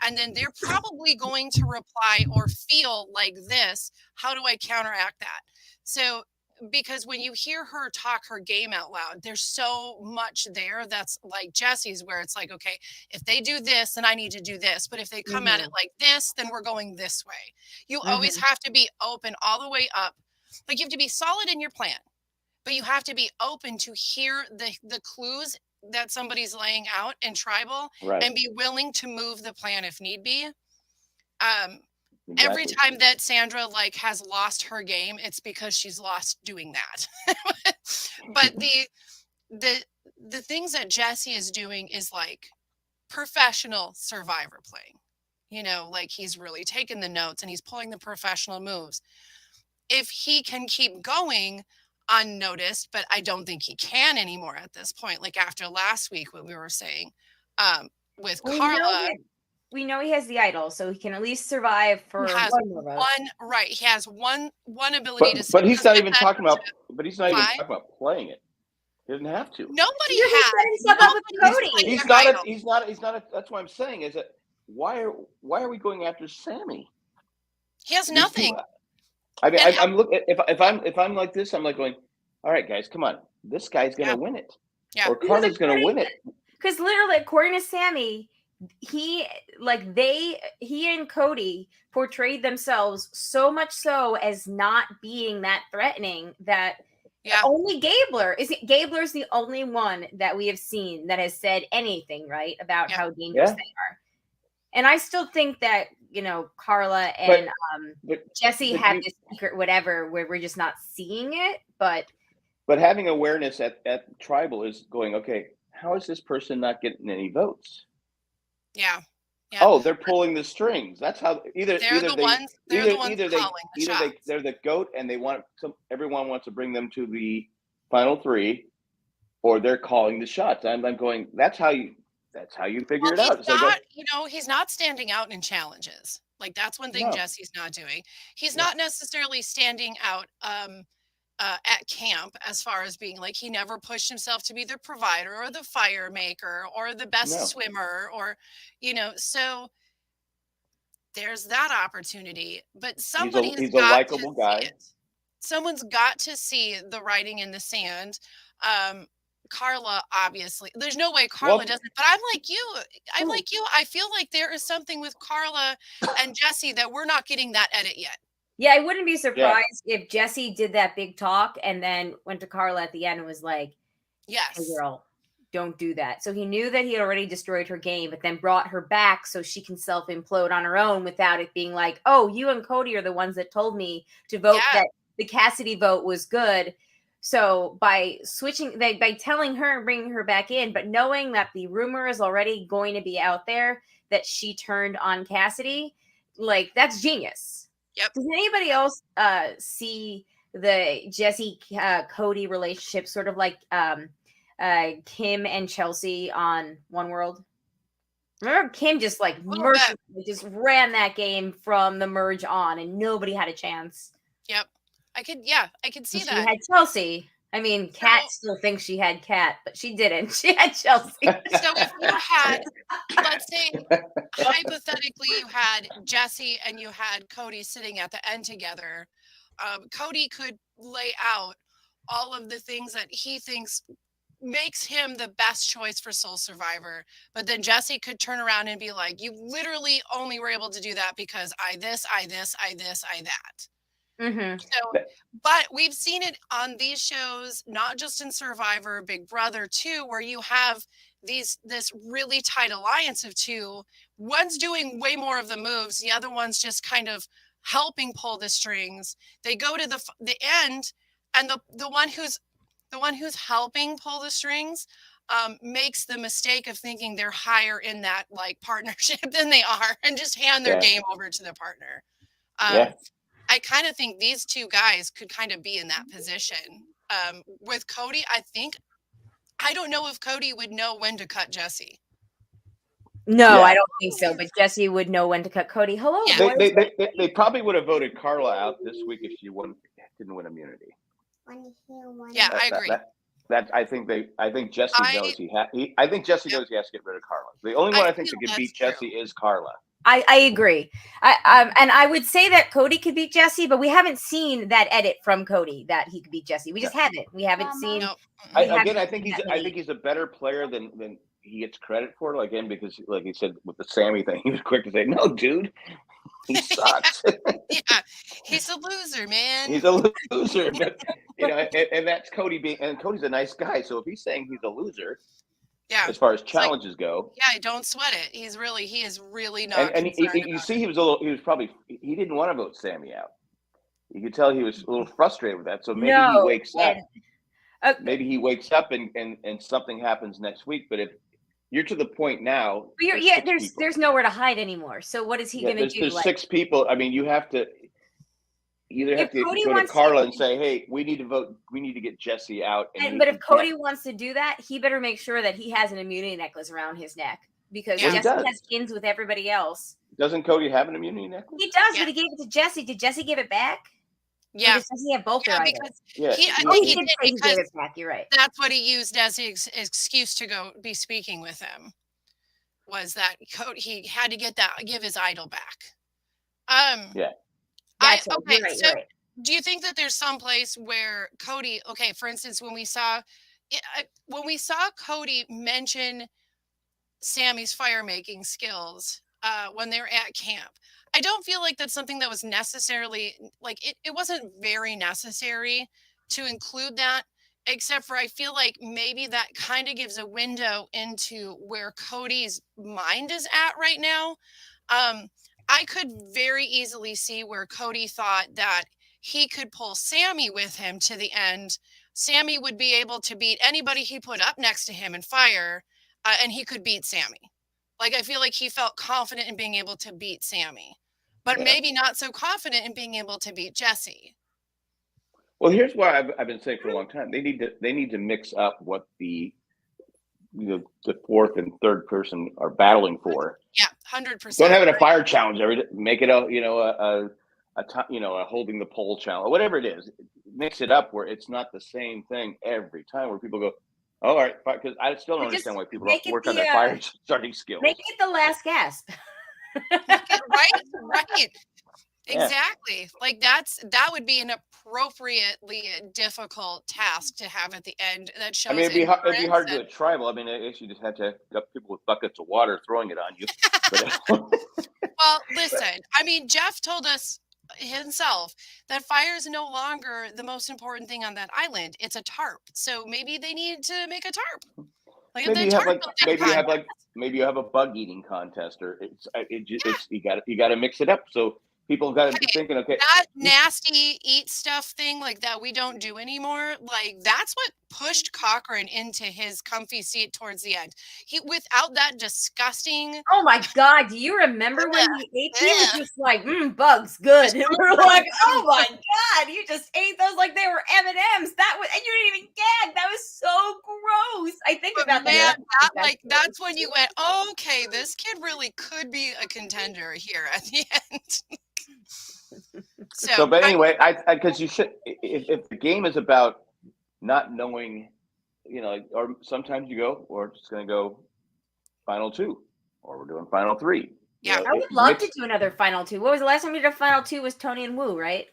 and then they're probably going to reply or feel like this. How do I counteract that? So, because when you hear her talk her game out loud, there's so much there that's like Jesse's, where it's like, okay, if they do this, then I need to do this. But if they come at it like this, then we're going this way. You always have to be open all the way up. Like, you have to be solid in your plan, but you have to be open to hear the clues that somebody's laying out in tribal, and be willing to move the plan if need be. Every time that Sandra like has lost her game, it's because she's lost doing that. But the things that Jesse is doing is like professional survivor playing. You know, like he's really taking the notes and he's pulling the professional moves. If he can keep going unnoticed, but I don't think he can anymore at this point. Like after last week, what we were saying with Carla.
We know he has the idol, so he can at least survive for one.
Right, he has one ability to.
But he's not even talking about. But he's not even talking about playing it. He doesn't have to.
Nobody has.
He's not. That's what I'm saying. Is that why are we going after Sammy?
He has nothing.
I mean, I'm looking. If I'm like this, I'm like going, all right, guys, come on. This guy's gonna win it.
Yeah.
Or Carla's gonna win it.
Because literally, according to Sammy, he and Cody portrayed themselves so much so as not being that threatening that only Gabler's the only one that we have seen that has said anything right about how dangerous they are. And I still think that, you know, Carla and Jesse have this secret whatever where we're just not seeing it, but
having awareness at tribal is going, okay, how is this person not getting any votes?
Yeah.
Oh, they're pulling the strings. That's how they're the ones
they're
the goat and they want everyone wants to bring them to the final three, or they're calling the shots. I'm going, that's how you figure it out.
He's not standing out in challenges. Like that's one thing Jesse's not doing. He's not necessarily standing out at camp as far as being like, he never pushed himself to be the provider or the fire maker or the best swimmer or, so there's that opportunity, but
he's a likable guy.
Someone's got to see the writing in the sand. Carla, obviously, there's no way Carla doesn't, but I'm like you. I feel like there is something with Carla and Jesse that we're not getting that edit yet.
Yeah, I wouldn't be surprised if Jesse did that big talk and then went to Carla at the end and was like,
yes,
hey girl, don't do that. So he knew that he had already destroyed her game, but then brought her back so she can self-implode on her own without it being like, oh, you and Cody are the ones that told me to vote that the Cassidy vote was good. So by switching, by telling her and bringing her back in, but knowing that the rumor is already going to be out there that she turned on Cassidy, like that's genius.
Yep.
Does anybody else see the Jesse Cody relationship sort of like Kim and Chelsea on One World? Remember Kim just like mercilessly just ran that game from the merge on and nobody had a chance.
Yep. I could see that.
She had Chelsea. I mean, Kat still thinks she had Kat, but she didn't. She had Chelsea.
So if you had, let's say, hypothetically, you had Jesse and you had Cody sitting at the end together, Cody could lay out all of the things that he thinks makes him the best choice for Soul Survivor. But then Jesse could turn around and be like, you literally only were able to do that because I this, I that.
Mm-hmm.
So, but we've seen it on these shows, not just in Survivor, Big Brother too, where you have this really tight alliance of two. One's doing way more of the moves, the other one's just kind of helping pull the strings. They go to the end, and the one who's helping pull the strings makes the mistake of thinking they're higher in that like partnership than they are, and just hand their game over to the partner. I kind of think these two guys could kind of be in that position. With Cody, I don't know if Cody would know when to cut Jesse.
No,
Yeah.
I don't think so. But Jesse would know when to cut Cody. Hello,
Yeah.
boys.
They probably would have voted Carla out this week if she didn't win immunity.
Yeah, I agree.
I think Jesse knows I think Jesse knows he has to get rid of Carla. The only one I think that can beat Jesse is Carla.
I agree. And I would say that Cody could beat Jesse, but we haven't seen that edit from Cody that he could beat Jesse. We just haven't. We haven't seen.
No.
I think he's a better player than he gets credit for. Like him, because like he said with the Sammy thing, he was quick to say, "No, dude, he sucks."
Yeah, he's a loser, man.
He's a loser, but and that's Cody and Cody's a nice guy. So if he's saying he's a loser.
Yeah,
as far as challenges go.
Yeah, don't sweat it. He is really not.
And you see, he didn't want to vote Sammy out. You could tell he was a little frustrated with that. So maybe he wakes up. Maybe he wakes up and something happens next week. But if you're to the point now,
there's nowhere to hide anymore. So what is he going to do?
There's 6 people. I mean, you have to. Either have to go to Carla and say, "Hey, we need to vote. We need to get Jesse out."
But if Cody wants to do that, he better make sure that he has an immunity necklace around his neck because Jesse has skins with everybody else.
Doesn't Cody have an immunity necklace?
He does, but he gave it to Jesse. Did Jesse give it back?
Yeah.
Does he have both their items?
I think he did
because gave it back. You're right.
That's what he used as his excuse to go be speaking with him. Was that he had to give his idol back?
Yeah.
Do you think that there's some place where Cody, for instance, when we saw Cody mention Sammy's fire making skills when they were at camp, I don't feel like that's something that was necessarily it wasn't very necessary to include that, except for I feel like maybe that kind of gives a window into where Cody's mind is at right now. I could very easily see where Cody thought that he could pull Sammy with him to the end. Sammy would be able to beat anybody he put up next to him in fire, and he could beat Sammy. Like, I feel like he felt confident in being able to beat Sammy, but maybe not so confident in being able to beat Jesse.
Well, here's why I've been saying for a long time. They need to mix up what the 4th and 3rd person are battling for.
Yeah, 100%.
Don't have it a fire challenge every day. Make it a holding the pole challenge, or whatever it is. Mix it up where it's not the same thing every time. Where people go, "Oh, all right," because I still don't understand why people don't work on their fire starting skills.
Make it the last gasp.
Right. Exactly. Like that would be an appropriately difficult task to have at the end. That shows.
I mean, it'd be hard to do it tribal. I mean, I guess you just had to have people with buckets of water throwing it on you.
Well, listen. I mean, Jeff told us himself that fire is no longer the most important thing on that island. It's a tarp. So maybe they need to make a tarp.
Maybe you have a bug eating contest, or you got to mix it up. So people got to be thinking,
that nasty eat stuff thing like that we don't do anymore. Like that's what pushed Cochran into his comfy seat towards the end. Without that disgusting.
Oh my God! Do you remember when he ate? He was just like, bugs, good. And we're like, oh my God! You just ate those like they were M&Ms. And you didn't even gag. That was so gross. I think about that.
That's when you went, okay, this kid really could be a contender here at the end.
But anyway, because you should, if the game is about not knowing, or sometimes you go, we're just going to go final 2, or we're doing final 3.
Yeah,
I would love to do another final 2. What was the last time we did a final 2? Was Tony and Wu, right?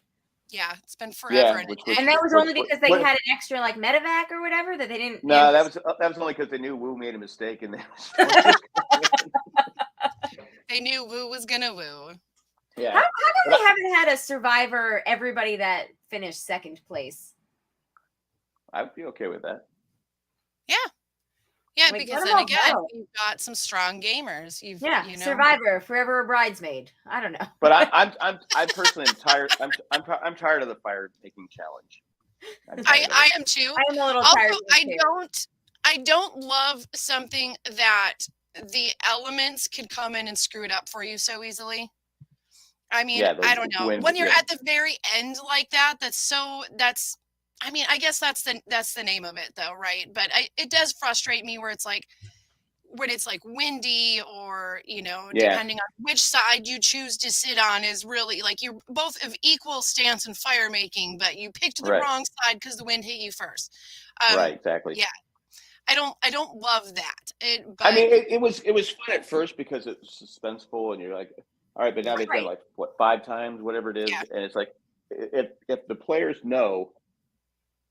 Yeah, it's been forever.
And that was only because they had an extra medevac or whatever that they didn't.
No, that was only because they knew Wu made a mistake and
they knew Wu was gonna woo.
Yeah.
How come they haven't had a Survivor everybody that finished 2nd place?
I would be okay with that.
Yeah, because then again, you've got some strong gamers.
Survivor, forever a bridesmaid. I don't know.
But I personally am tired. I'm tired of the fire making challenge.
I am too.
I am a little
tired. I don't love something that the elements can come in and screw it up for you so easily. I mean, I don't know. When you're at the very end like that, I mean, I guess that's the name of it though, right? But it does frustrate me where it's like, when it's like windy or,
Yeah.
depending on which side you choose to sit on is really like you're both of equal stance in fire making, but you picked the
Right.
wrong side because the wind hit you first.
Right. Exactly.
Yeah. I don't love that.
I mean,
But
it was fun at first because it's suspenseful, and you're like, all right, but now they've done
Right.
like what 5 times, whatever it is,
Yeah.
and it's like if the players know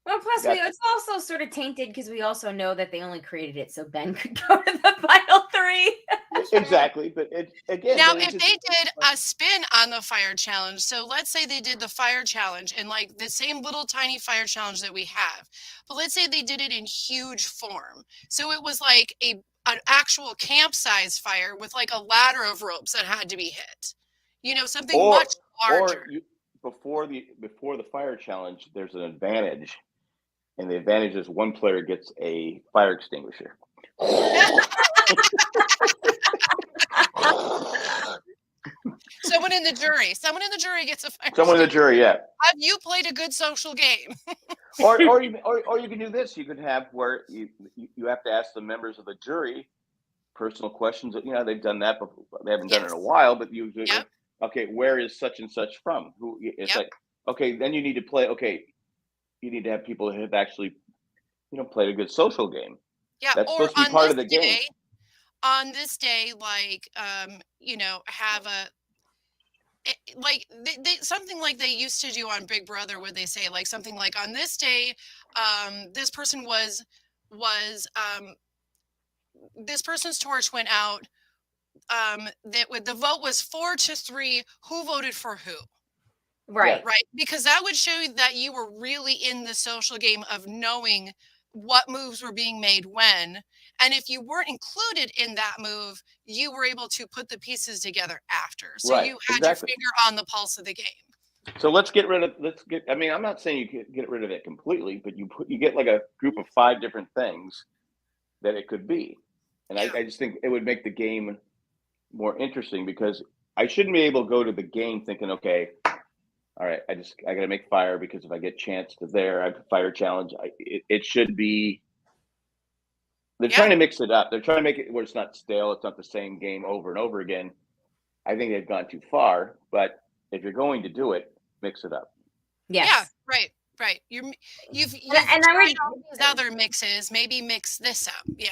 Well, plus
that
it's also sort of tainted because we also know that they only created it so Ben could go to the final 3.
exactly, but it again,
now,
but it's
if
just
they did a spin on the fire challenge, so let's say they did the fire challenge and like the same little tiny fire challenge that we have, but let's say they did it in huge form. So it was like an actual camp size fire with like a ladder of ropes that had to be hit. Something much larger.
or you before the fire challenge, there's an advantage, and the advantage is one player gets a fire extinguisher.
Someone in the jury gets a fire
Someone in the jury, yeah.
Have you played a good social game?
or you can do this. You can have where you have to ask the members of the jury personal questions. They've done that before. They haven't done it in a while, but usually,
Yep.
Okay, where is such and such from? Who? It's
Yep.
like, okay, then you need to play. Okay, you need to have people who have actually, played a good social game.
Yeah,
That's
or
supposed to be part of the game.
On this day, like, have something like they used to do on Big Brother, where they say like something like on this day, this person this person's torch went out. The vote was 4-3. Who voted for who?
Right.
Right. Because that would show you that you were really in the social game of knowing what moves were being made when. And if you weren't included in that move, you were able to put the pieces together after. So
Right,
you had
exactly.
your finger on the pulse of the game.
So I mean, I'm not saying you get rid of it completely, but you get like a group of 5 different things that it could be. And
Yeah.
I just think it would make the game more interesting, because I shouldn't be able to go to the game thinking, okay, all right, I got to make fire because if I get chance to I have a fire challenge. It should be. They're trying to mix it up. They're trying to make it where it's not stale. It's not the same game over and over again. I think they've gone too far. But if you're going to do it, mix it up.
Yes.
Yeah. Right. You've
and
tried all these other mixes. Maybe mix this up. Yeah.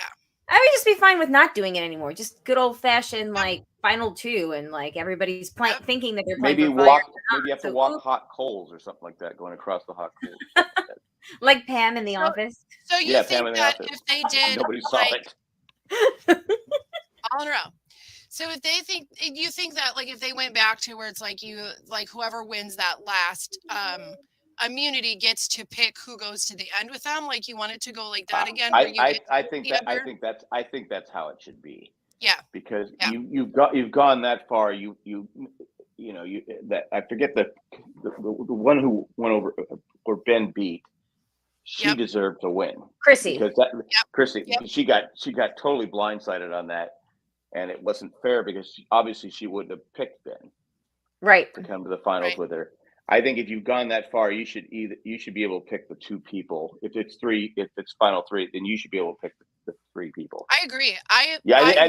I would just be fine with not doing it anymore. Just good old fashioned like final 2, and like everybody's playing, thinking that they're playing.
Maybe
for fire.
Maybe you have to walk hot coals or something like that, going across the hot coals.
Like Pam in The Office.
So you think that if they did,
nobody saw it
all in a row. So you think that like if they went back to where it's like whoever wins that last immunity gets to pick who goes to the end with them, like you want it to go like that again?
I think that's how it should be.
Yeah.
Because you've gone that far. That I forget the one who went over or Ben beat. She deserved to win.
Chrissy.
Because Chrissy, she got totally blindsided on that. And it wasn't fair because obviously she wouldn't have picked Ben,
right,
to come to the finals with her. I think if you've gone that far, you should be able to pick the 2 people. If it's final 3, then you should be able to pick the 3 people.
I agree.
I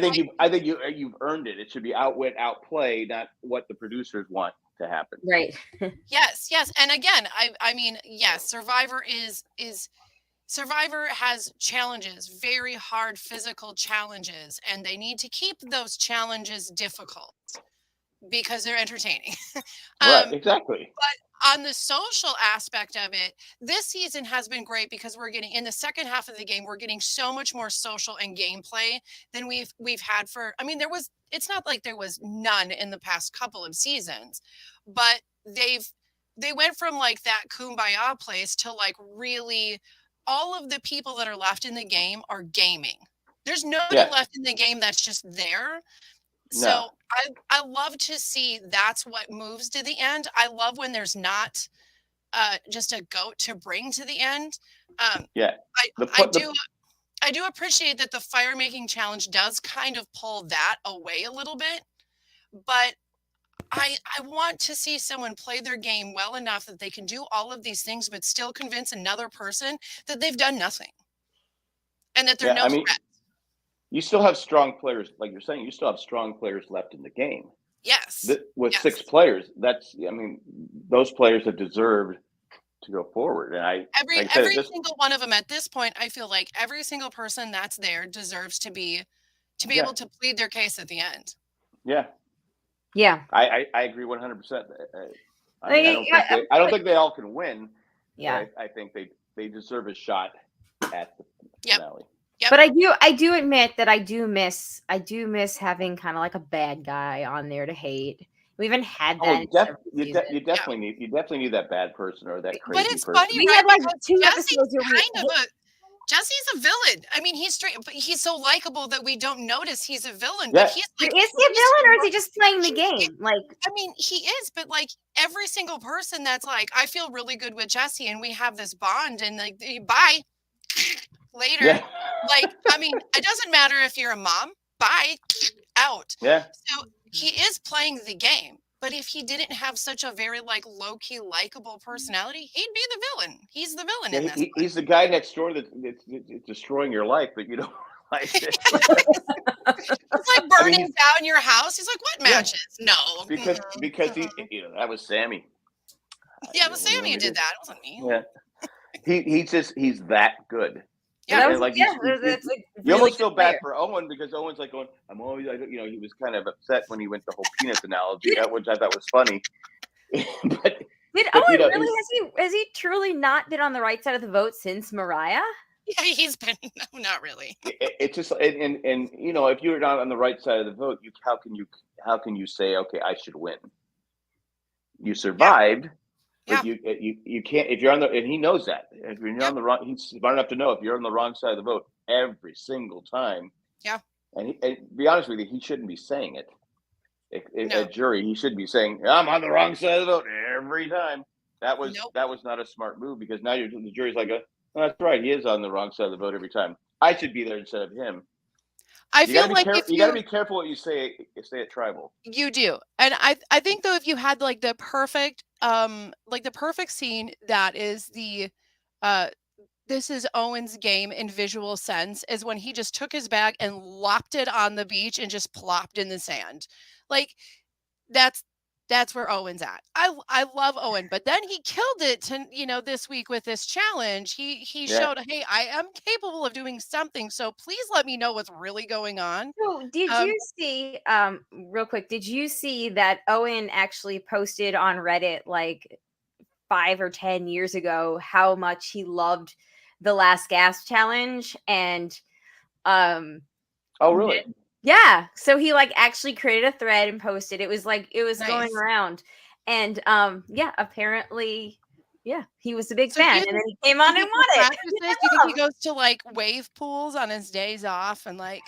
think you've earned it. It should be outwit, outplay, not what the producers want to happen.
Right.
Yes. And again, I mean, yes, Survivor has challenges, very hard physical challenges, and they need to keep those challenges difficult because they're entertaining.
Right, exactly.
But on the social aspect of it, this season has been great because we're getting in the second half of the game, we're getting so much more social and gameplay than we've had for. I mean, it's not like there was none in the past couple of seasons, but they went from like that kumbaya place to like really. All of the people that are left in the game are gaming. There's nobody left in the game that's just there. So I love to see that's what moves to the end. I love when there's not just a goat to bring to the end. I do appreciate that the fire making challenge does kind of pull that away a little bit, but I want to see someone play their game well enough that they can do all of these things, but still convince another person that they've done nothing and that they're no threat.
you still have strong players, like you're saying. You still have strong players left in the game.
Yes.
With
Yes.
6 players, those players have deserved to go forward. And
every single one of them at this point, I feel like every single person that's there deserves to be able to plead their case at the end.
Yeah.
Yeah.
I agree 100%. I don't think they all can win.
Yeah.
I think they deserve a shot at the finale.
Yep.
But I do admit that I do miss having kind of like a bad guy on there to hate. We haven't had that.
You definitely need that bad person or that crazy person.
But it's funny,
we
right?
had like
Because
2 episodes
Jesse's a villain. I mean, but he's so likable that we don't notice he's a villain.
Yeah.
But he's like,
is he a villain or is he just playing the game? Like,
I mean, he is, but like every single person that's like, I feel really good with Jesse, and we have this bond, and like, bye later.
Yeah.
Like, I mean, it doesn't matter if you're a mom. Bye, out.
Yeah.
So he is playing the game. But if he didn't have such a very like low-key likable personality, he'd be the villain. He's the villain in this.
He's the guy next door that's destroying your life, but you don't like it.
It's like burning down your house. He's like, what matches? No.
Because he that was Sammy.
Yeah, it was Sammy who did that. It wasn't me.
Yeah. He's that good.
Yeah,
you almost feel bad for Owen because Owen's like going, I'm always, he was kind of upset when he went the whole peanuts analogy, which I thought was funny.
Did Owen really, has he truly not been on the right side of the vote since Mariah?
Yeah, he's been, no, not really.
It's just, and if you're not on the right side of the vote, how can you say, okay, I should win? You survived.
Yeah.
But you can't, if you're on the, and he knows that, if you're on the wrong, he's smart enough to know if you're on the wrong side of the vote every single time.
Yeah.
And be honest with you, he shouldn't be saying it. A jury, he should be saying, I'm on the wrong side of the vote every time. That was not a smart move, because now the jury's like, oh, that's right, he is on the wrong side of the vote every time. I should be there instead of him.
I feel like
you got to be careful what you say at tribal.
You do. And I think though, if you had like the perfect scene that is this is Owen's game in visual sense, is when he just took his bag and lopped it on the beach and just plopped in the sand. Like that's where Owen's at. I love Owen, but then he killed it this week with this challenge. He showed, hey, I am capable of doing something. So please let me know what's really going on.
So did you see, real quick, did you see that Owen actually posted on Reddit like 5 or 10 years ago how much he loved the Last Gasp challenge? And
oh, really?
Yeah, so he like actually created a thread and posted. It was nice. Going around, and apparently, he was a big fan, and then he came on and won it.
Do you think he goes to like wave pools on his days off and like?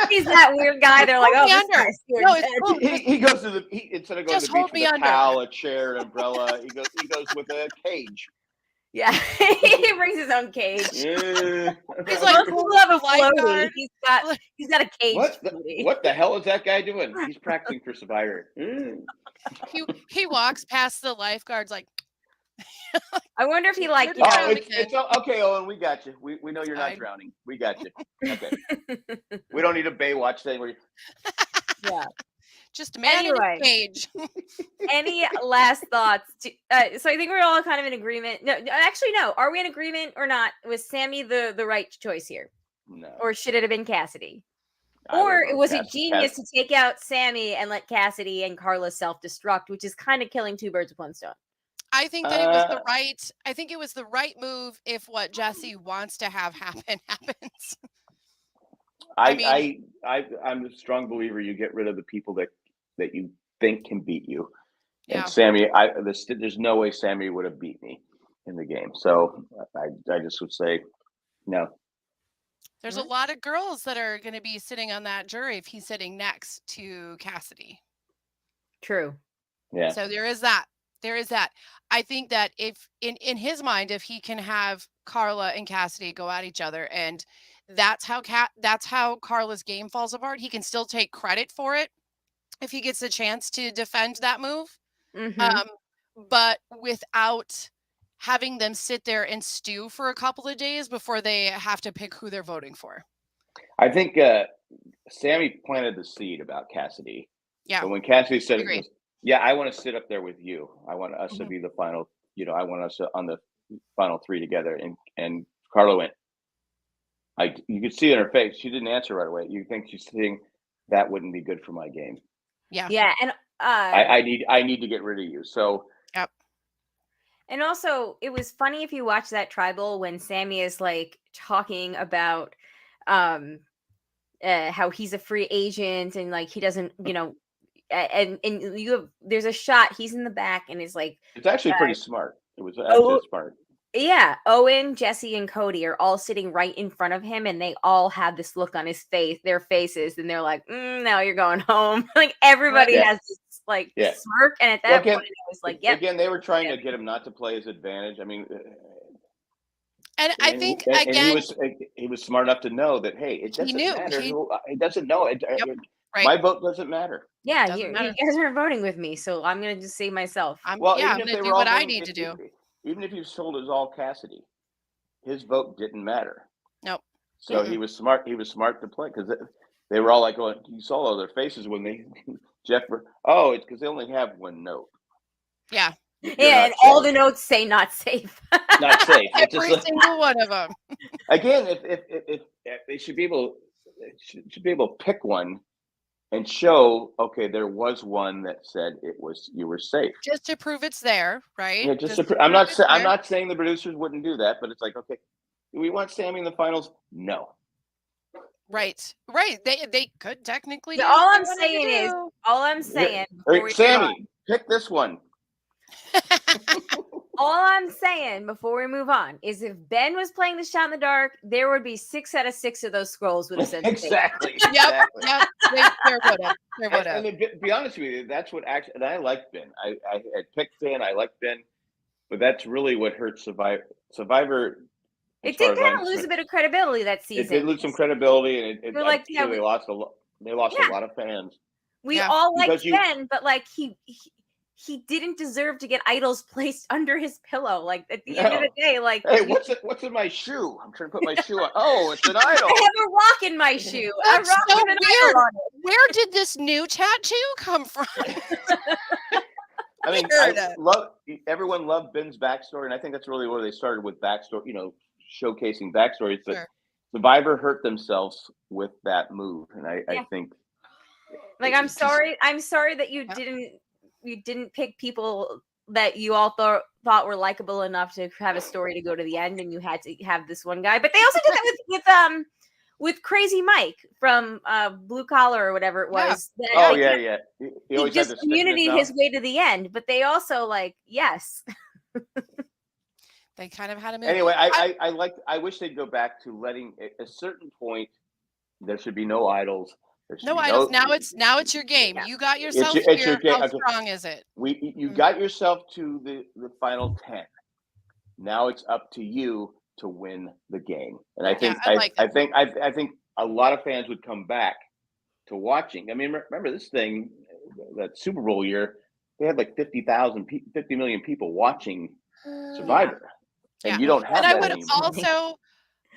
He's that weird guy. They're like, oh,
no, it's cool.
He goes to instead of going to the beach with a towel, a chair, an umbrella, he goes with a cage.
Yeah, he brings his own cage.
Yeah.
He's like,
he's got a cage.
What the hell is that guy doing? He's practicing for Survivor.
He walks past the lifeguards like.
I wonder if he like.
It's okay, Owen. We got you. We know you're not drowning. We got you. Okay. We don't need a Baywatch thing where.
Yeah.
Just a man in a cage.
Any last thoughts? So I think we're all kind of in agreement. No, actually, no. Are we in agreement or not? Was Sammy the right choice here?
No.
Or should it have been Cassidy? Or was it genius to take out Sammy and let Cassidy and Carla self-destruct, which is kind of killing 2 birds with 1 stone?
I think that it was the right. I think it was the right move if what Jesse wants to have happen happens.
I'm a strong believer you get rid of the people that you think can beat you.
Yeah.
And Sammy, there's no way Sammy would have beat me in the game. So I just would say no.
There's a lot of girls that are going to be sitting on that jury if he's sitting next to Cassidy.
True.
Yeah.
So there is that. I think that if in his mind, if he can have Carla and Cassidy go at each other, and that's how Carla's game falls apart, he can still take credit for it if he gets a chance to defend that move.
Mm-hmm.
But without having them sit there and stew for a couple of days before they have to pick who they're voting for.
I think Sammy planted the seed about Cassidy.
Yeah.
But when Cassidy said
Agreed.
it, goes, yeah, I want to sit up there with you. I want us to
Mhm.
be the final. I want us on the final three together. And Carla went. You could see it in her face. She didn't answer right away. You think she's thinking that wouldn't be good for my game.
Yeah.
Yeah, and
I need to get rid of you. So
Yep.
and also it was funny if you watch that tribal when Sammy is like talking about how he's a free agent and like he doesn't, and you have there's a shot he's in the back and is like
it's actually pretty smart. It was actually smart.
Yeah, Owen, Jesse, and Cody are all sitting right in front of him, and they all have this look on their faces, and they're like, "Now you're going home." Like everybody has this like smirk, and at that point, it was like, "Yep."
Again, they were trying to get him not to play his advantage. I mean,
I think
he was smart enough to know that hey, it doesn't matter. It doesn't know it.
Right.
My vote doesn't matter.
Yeah, you guys aren't voting with me, so I'm gonna just say myself.
I'm gonna do what I need to do.
Even if you sold it all Cassidy, his vote didn't matter.
Nope.
So he was smart. He was smart to play because they were all like going. You saw all their faces when they Jeff. It's because they only have one note.
Yeah.
Yeah, and all the notes say not safe.
Not safe.
Every single one of them.
Again, if they should be able to pick one and show, okay, there was one that said you were safe,
just to prove it's there, right?
Yeah, I'm not saying the producers wouldn't do that, but it's like, okay, do we want Sammy in the finals? No.
Right. They could technically.
Yeah, all I'm saying.
Sammy, pick this one.
All I'm saying before we move on is if Ben was playing the shot in the dark, there would be 6 out of 6 of those scrolls would have said
exactly.
Yep. There would have.
And to be honest with you, that's what actually. And I liked Ben. I had picked Ben. I liked Ben, but that's really what hurt Survivor.
It did kind of lose a bit of credibility that season.
It did lose some credibility, and they lost a lot. They lost a lot of fans.
We all liked Ben, but like he didn't deserve to get idols placed under his pillow. Like at the end of the day, like,
hey, what's in my shoe? I'm trying to put my shoe on. Oh, it's an idol.
I have a rock in my shoe.
That's
a rock
so
with an
weird.
idol on it.
Where did this new tattoo come from?
I mean, everyone loved Ben's backstory, and I think that's really where they started with backstory. Showcasing backstories. But Survivor hurt themselves with that move, and I think.
Like, I'm sorry that you didn't pick people that you all thought were likable enough to have a story to go to the end, and you had to have this one guy. But they also did that with Crazy Mike from Blue Collar or whatever it was.
Yeah.
He just communityed his way to the end, but they also yes.
They kind of had him.
Anyway, I wish they'd go back to letting at a certain point there should be no idols.
No idols. Now it's your game. You got yourself here. Your game. How strong is it?
You got yourself to the final 10. Now it's up to you to win the game. And I think I think a lot of fans would come back to watching. I mean, remember this thing, that Super Bowl year, they had like 50 million people watching Survivor. And you don't have that anymore.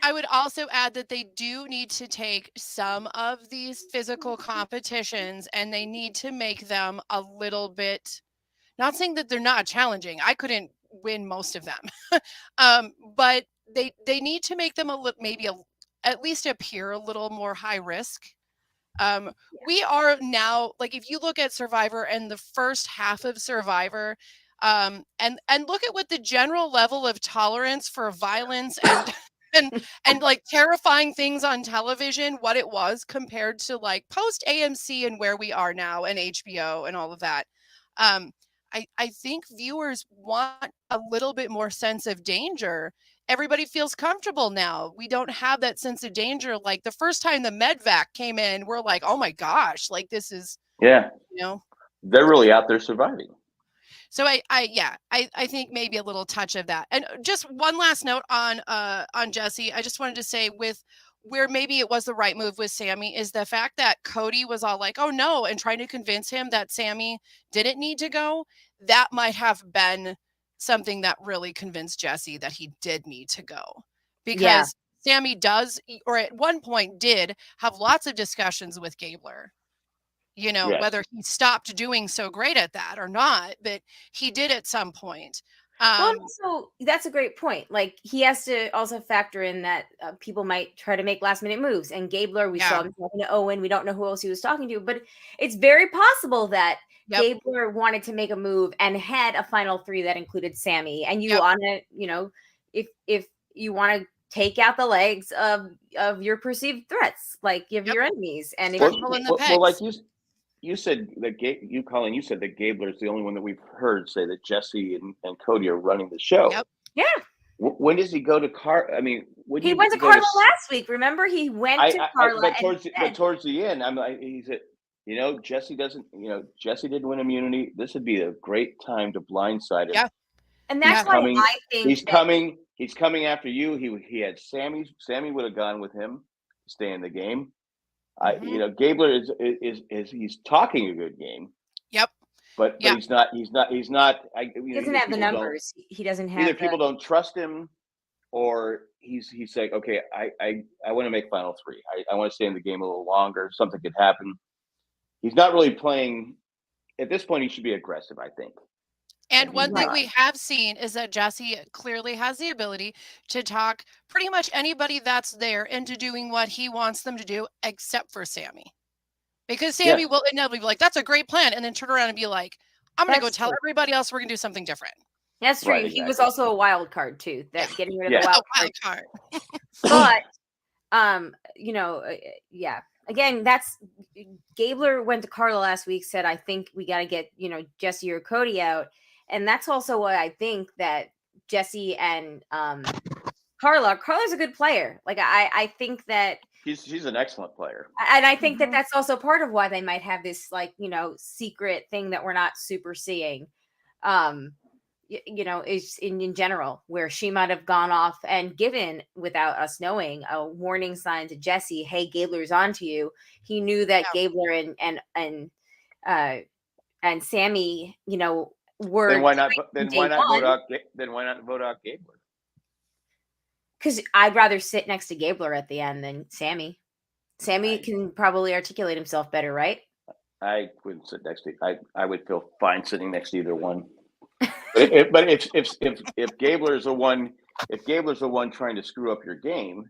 I would also add that they do need to take some of these physical competitions and they need to make them a little bit, not saying that they're not challenging. I couldn't win most of them. But they need to make them at least appear a little more high risk. We are now, like, if you look at Survivor and the first half of Survivor, and look at what the general level of tolerance for violence and like terrifying things on television, what it was compared to like post AMC and where we are now and HBO and all of that. I think viewers want a little bit more sense of danger. Everybody feels comfortable now. We don't have that sense of danger. Like the first time the medvac came in, we're like, oh my gosh, like this is,
they're really out there surviving.
So I think maybe a little touch of that. And just one last note on Jesse. I just wanted to say with where maybe it was the right move with Sammy is the fact that Cody was all like, oh no, and trying to convince him that Sammy didn't need to go. That might have been something that really convinced Jesse that he did need to go. Because Sammy does, or at one point did, have lots of discussions with Gabler. You know,
Yes.
whether he stopped doing so great at that or not, but he did at some point.
Well, also, that's a great point. Like, he has to also factor in that people might try to make last minute moves. And Gabler, we saw him talking to Owen. We don't know who else he was talking to, but it's very possible that Gabler wanted to make a move and had a final three that included Sammy. And you want to, you know, if you want to take out the legs of your perceived threats, like of your enemies, and if
well, like you said that Colleen, you said that Gabler is the only one that we've heard say that Jesse and Cody are running the show.
Yep.
Yeah.
When does he go to I mean,
he went to Carla last week. Remember, he went to Carla.
But towards the end, I'm like, he said, you know, Jesse didn't win immunity. This would be a great time to blindside him.
Yeah.
And that's why I think
he's coming after you. He had Sammy. Sammy would have gone with him to stay in the game. You know, Gabler is he's talking a good game.
Yep.
But he's not.
He doesn't have the numbers. He doesn't have.
Either people don't trust him, or he's like, okay, I want to make final three. I want to stay in the game a little longer. Something could happen. He's not really playing at this point. He should be aggressive, I think.
And one thing we have seen is that Jesse clearly has the ability to talk pretty much anybody that's there into doing what he wants them to do, except for Sammy. Because Sammy will inevitably be like, that's a great plan, and then turn around and be like, I'm going to go tell everybody else we're going to do something different.
That's true. He was also a wild card, too. That getting rid of the wild card. But, you know, Again, that's Gabler went to Carla last week, said, I think we got to get, you know, Jesse or Cody out. And that's also why I think that Jesse and Carla's a good player. Like, I think that
she's an excellent player.
And I think that that's also part of why they might have this, like, you know, secret thing that we're not super seeing, you know, is in general, where she might have gone off and given, without us knowing, a warning sign to Jesse, hey, Gabler's onto you. He knew that Gabler and Sammy, you know, were.
Then why not vote out Gabler?
Because I'd rather sit next to Gabler at the end than Sammy. Sammy can probably articulate himself better, right?
I wouldn't sit next to. I would feel fine sitting next to either one. But if Gabler's the one trying to screw up your game.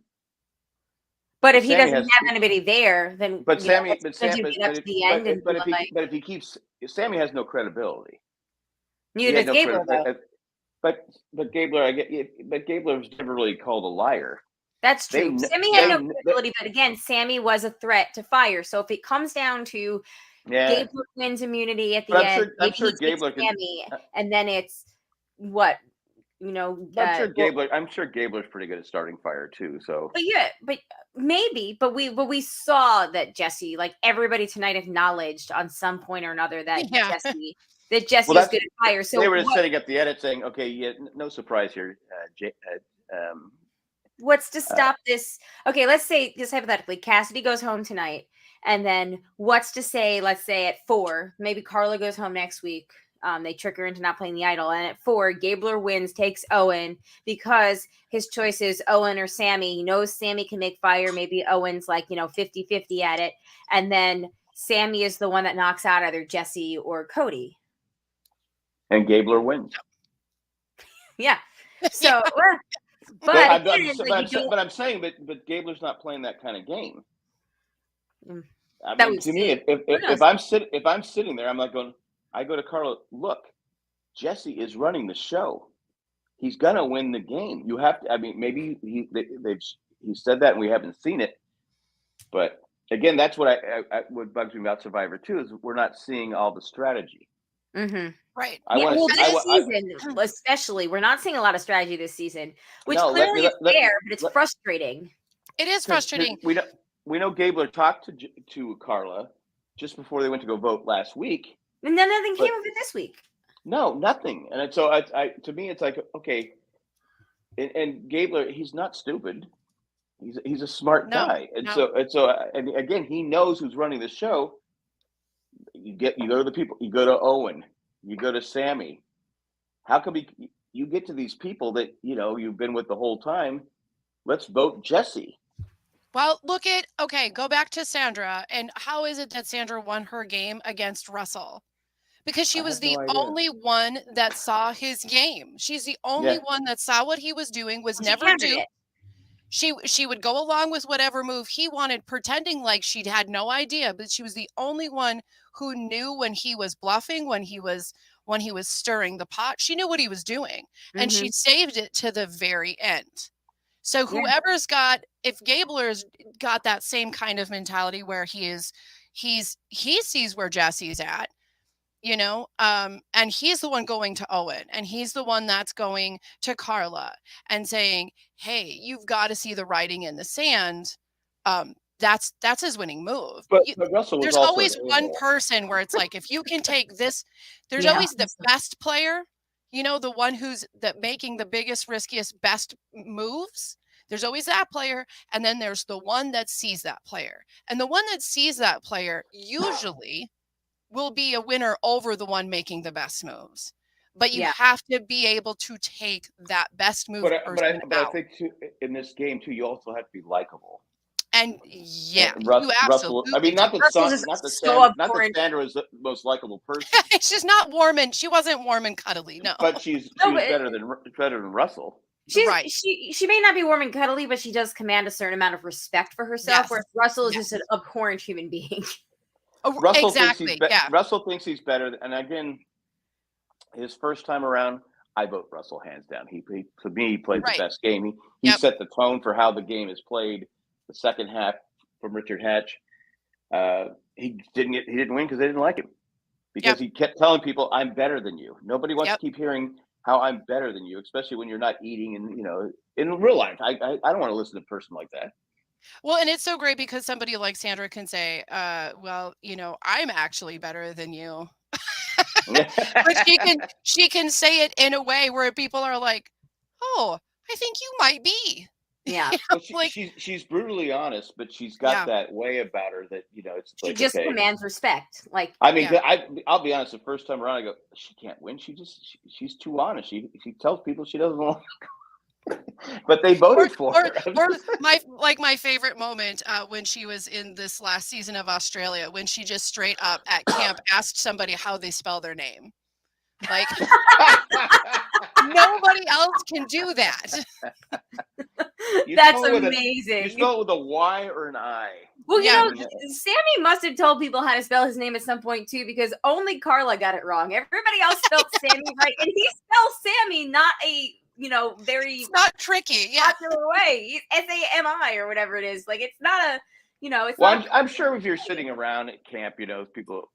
But if he doesn't have anybody there, then
Sammy has no credibility.
Neither does Gabler, though.
But Gabler, but Gabler was never really called a liar.
That's true. Sammy had no credibility, but again, Sammy was a threat to fire. So if it comes down to Gabler wins immunity at the end,
I'm sure Gabler can,
Sammy, and then it's what, you know.
I'm sure Gabler's pretty good at starting fire too. So,
but maybe, but we saw that Jesse, like everybody tonight, acknowledged on some point or another that Jesse was good at fire. So
they were just setting up the edit, saying, "Okay, no surprise here."
What's to stop this? Okay, let's say just hypothetically, Cassidy goes home tonight, and then what's to say? Let's say at 4, maybe Carla goes home next week. They trick her into not playing the idol, and at 4, Gabler wins, takes Owen because his choice is Owen or Sammy. He knows Sammy can make fire. Maybe Owen's like 50-50 at it, and then Sammy is the one that knocks out either Jesse or Cody.
And Gabler wins.
Yeah. So, but
I'm saying, but Gabler's not playing that kind of game. I mean, to me, if I'm sitting there, I'm like going. I go to Carla. Look, Jesse is running the show. He's gonna win the game. You have to. I mean, maybe he said that and we haven't seen it. But again, that's what what bugs me about Survivor too is we're not seeing all the strategy.
Mm-hmm. Right.
This season, especially, we're not seeing a lot of strategy this season, which clearly is there, but it's frustrating.
It is frustrating.
We know Gabler talked to Carla just before they went to go vote last week.
And then nothing came of it this week.
No, nothing. And so to me, it's like, okay. And Gabler, he's not stupid. He's a smart guy. And so again, he knows who's running the show. You go to the people. You go to Owen. You go to Sammy. How come you get to these people that you've been with the whole time? let's vote Jesse.
Well, go back to Sandra. And how is it that Sandra won her game against Russell? Because she was the only one that saw his game. She's the only one that saw what he was doing, was never duped. She would go along with whatever move he wanted, pretending like she had no idea, but she was the only one who knew when he was bluffing, when he was stirring the pot. She knew what he was doing, and she saved it to the very end. So whoever's if Gabler's got that same kind of mentality where he sees where Jesse's at, and he's the one going to Owen, and he's the one that's going to Carla and saying, hey, you've got to see the writing in the sand. That's his winning move.
But Russell was
there's
also
always one person where it's like, if you can take this, there's always the best player, the one who's making the biggest, riskiest, best moves. There's always that player. And then there's the one that sees that player. And the one that sees that player usually will be a winner over the one making the best moves. But you have to be able to take that best move.
But I think too, in this game too, you also have to be likable.
And you
Russell, I mean, not that Sandra is the most likable person.
She's not warm and she wasn't warm and cuddly. No,
but she's better than Russell.
She may not be warm and cuddly, but she does command a certain amount of respect for herself. Whereas Russell is just an abhorrent human being.
Russell thinks he's better, and again, his first time around, I vote Russell hands down. To me, he played the best game. He set the tone for how the game is played. The second half from Richard Hatch, he didn't win because they didn't like him, because he kept telling people, "I'm better than you." Nobody wants to keep hearing how I'm better than you, especially when you're not eating and in real life. I don't want to listen to a person like that.
Well, and it's so great because somebody like Sandra can say, well, I'm actually better than you. But she can say it in a way where people are like, oh, I think you might be.
Yeah.
She's brutally honest, but she's got that way about her that, it's like,
she just commands respect. Like,
I mean, I'll be honest, the first time around, I go, she can't win. She's too honest. She tells people she doesn't want. But they voted for her.
Or my favorite moment when she was in this last season of Australia, when she just straight up at camp asked somebody how they spell their name. Like, nobody else can do that.
That's amazing.
You spell it with a Y or an I.
Well, Sammy must have told people how to spell his name at some point too, because only Carla got it wrong. Everybody else spelled Sammy right, and he spells Sammy not a very
it's not tricky,
popular way. Sami or whatever it is. Like, it's not a it's
well, I'm sure if you're sitting around at camp, people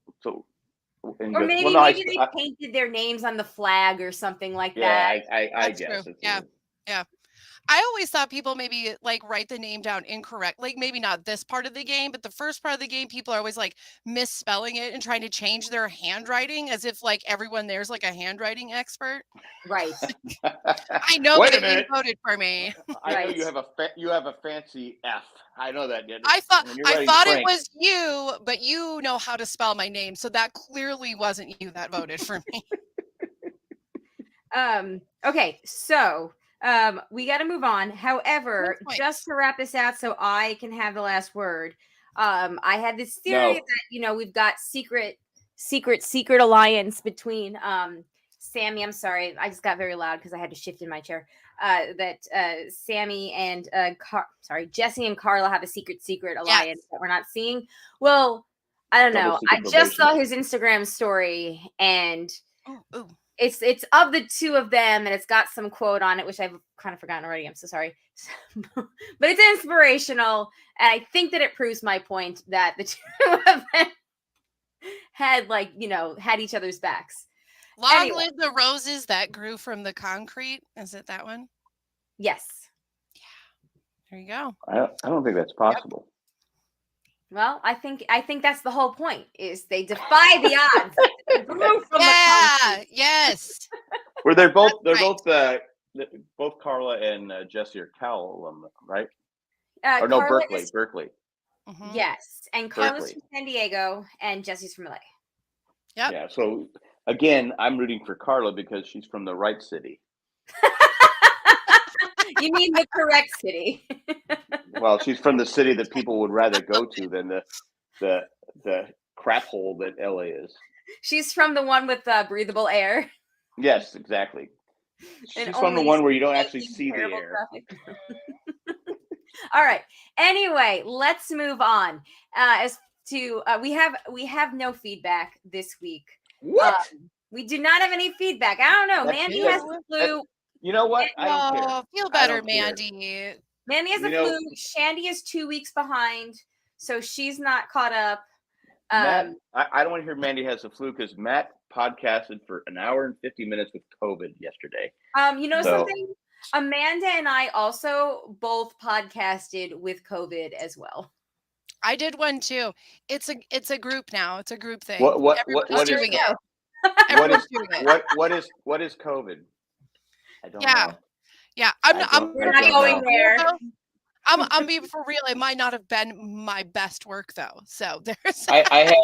or maybe they painted their names on the flag or something like that.
I guess.
Yeah. I always thought people maybe write the name down incorrect. Like, maybe not this part of the game, but the first part of the game, people are always misspelling it and trying to change their handwriting as if everyone there's a handwriting expert.
Right.
I know that you voted for me.
I know you have a fancy F. I know that.
I thought it was you, but you know how to spell my name, so that clearly wasn't you that voted for me.
Okay, so we got to move on. However, just to wrap this out so I can have the last word, I had this theory that, we've got secret alliance between Sammy. I'm sorry. I just got very loud because I had to shift in my chair. That Sammy and Jesse and Carla have a secret alliance that we're not seeing. Well, I don't know. I just saw his Instagram story, and it's of the two of them, and it's got some quote on it, which I've kind of forgotten already. I'm so sorry. But it's inspirational, and I think that it proves my point that the two of them had had each other's backs.
Long live the roses that grew from the concrete. Is it that one?
Yes.
Yeah. There you go.
I don't think that's possible.
Well, I think that's the whole point. Is they defy the odds. They grew from the concrete.
Yes.
Where they're both Carla and Jesse are Cal alum, right? Or no, Berkeley.
Mm-hmm. Yes, and Carla's from San Diego, and Jesse's from LA.
Yep.
Yeah. So again, I'm rooting for Carla because she's from the right city.
You mean the correct city?
Well, she's from the city that people would rather go to than the crap hole that LA is.
She's from the one with breathable air.
Yes, exactly.
And
She's from the
only
one where you don't actually
slightly
see the
terrible
air.
traffic. All right. Anyway, let's move on. As to we have no feedback this week.
What?
We do not have any feedback. I don't know. Mandy has the flu.
You know what? I don't care.
Oh, feel better,
don't care.
Mandy.
Mandy has the flu. Shandy is 2 weeks behind, so she's not caught up.
Matt, I don't want to hear Mandy has the flu because Matt podcasted for an hour and 50 minutes with COVID yesterday.
You know something? Amanda and I also both podcasted with COVID as well.
I did one too. It's a group now. It's a group thing.
What
Everybody's doing it.
What is COVID? I don't know.
Yeah.
We're not going there.
I'm being for real. It might not have been my best work though. So there's.
I have,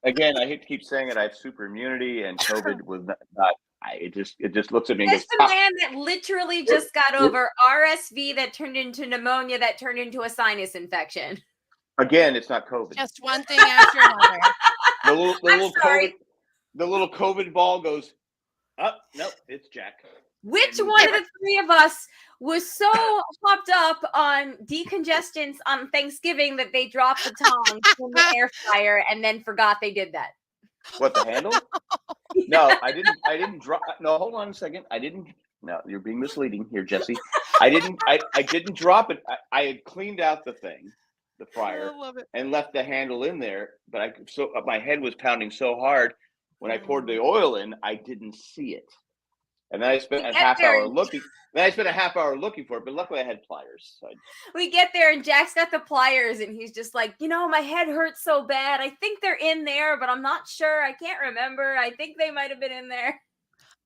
again. I hate to keep saying it. I have super immunity, and COVID was not. It just looks at me.
That's the man that literally just got over RSV that turned into pneumonia that turned into a sinus infection.
Again, it's not COVID.
Just one thing after another.
The little COVID ball goes up. Nope, it's Jack.
Which one of the three of us was so hopped up on decongestants on Thanksgiving that they dropped the tongs in the air fryer and then forgot they did that?
What, the handle? No, I didn't drop. No, hold on a second. No, you're being misleading here, Jesse. I didn't drop it. I had cleaned out the thing, the fryer, and left the handle in there. But my head was pounding so hard when I poured the oil in, I didn't see it. And then I spent a half hour looking. Then I spent a half hour looking for it, but luckily I had pliers. So
we get there and Jack's got the pliers and he's just like, my head hurts so bad. I think they're in there, but I'm not sure. I can't remember. I think they might have been in there.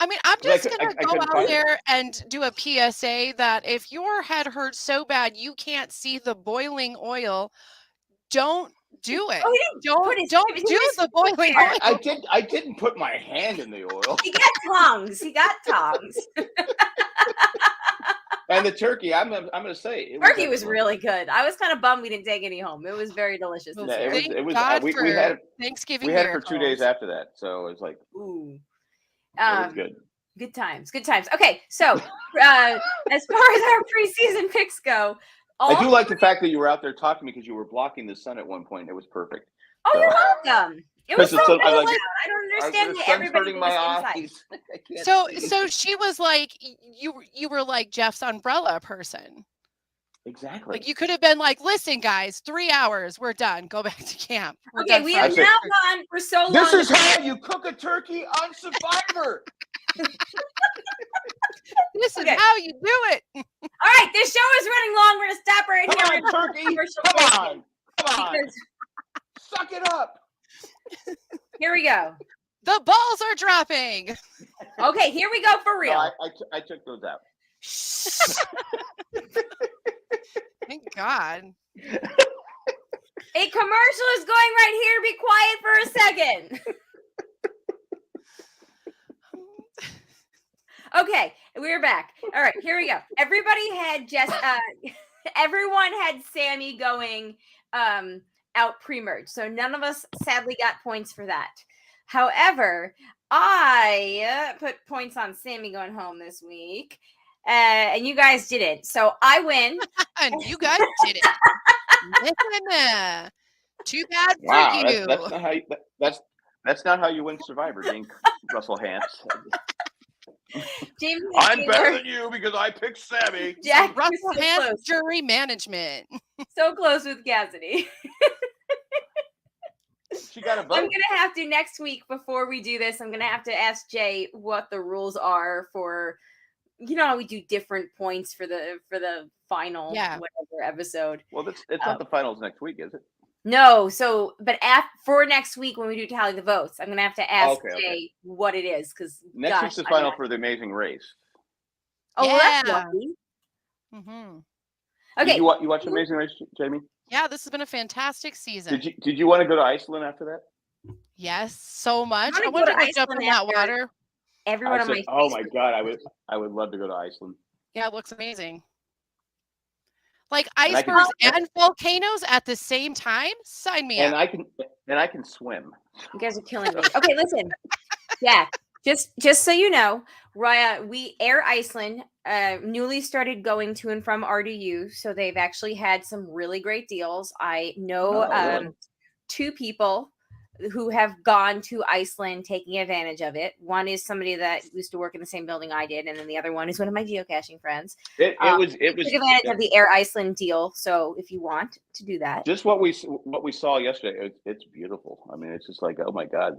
I mean, I'm just going to go out there and do a PSA that if your head hurts so bad you can't see the boiling oil, don't do it. Don't do the boiling oil.
I didn't put my hand in the oil.
He got tongs.
And the turkey, I'm gonna say,
turkey was really good. I was kind of bummed we didn't take any home. It was very delicious.
We had Thanksgiving.
We had it for 2 days after that, so it was like,
ooh,
it was good.
Good times. Okay, so as far as our preseason picks go.
I do like the fact that you were out there talking because you were blocking the sun at one point. It was perfect.
Oh, so. You're welcome. It was so cool. I don't understand
that everybody was
inside.
So she was like, you were like Jeff's umbrella person.
Exactly.
Like you could have been like, listen, guys, 3 hours, we're done. Go back to camp.
We have now gone for so long.
This is how you cook a turkey on Survivor.
This is how you do it.
All right, this show is running long. We're gonna stop right here.
Come on, turkey. Come on. Suck it up.
Here we go.
The balls are dropping.
Okay, here we go for real.
No, I took those out.
Thank God.
A commercial is going right here. Be quiet for a second. Okay, we're back. All right, here we go. Everybody had everyone had Sammy going out pre-merge. So none of us sadly got points for that. However, I put points on Sammy going home this week. And you guys didn't. So I win.
And you guys did it. Too bad for you.
That's not how you win Survivor, being Russell Hantz.
Jamie
I'm better than you because I picked Sammy.
Jack
Russell Hantz jury management.
So close with Cassidy.
She got a vote.
I'm gonna have to next week before we do this. I'm gonna have to ask Jay what the rules are for. You know how we do different points for the final whatever episode.
Well, it's not the finals next week, is it?
No. So, but for next week when we do tally the votes, I'm gonna have to ask Jay what it is because
next week's the final for the Amazing Race.
Oh, well, that's lucky.
Mm-hmm.
Okay.
Did you watch Amazing Race, Jamie?
Yeah, this has been a fantastic season.
Did you want to go to Iceland after that?
Yes, so much. I wanted to jump in that water.
Everyone on my
oh my God, I would love to go to Iceland.
Yeah, it looks amazing. Like
And I can-
icebergs and volcanoes at the same time? Sign me
And
up.
I can swim.
You guys are killing me. Okay, listen. Yeah, just so you know, Raya, we Air Iceland newly started going to and from RDU, so they've actually had some really great deals. I know
Really?
2 people who have gone to Iceland taking advantage of it. One is somebody that used to work in the same building I did, and then the other one is one of my geocaching friends.
It was
Took advantage of the Air Iceland deal. So if you want to do that,
just what we saw yesterday. It's beautiful. I mean, it's just like, oh my God,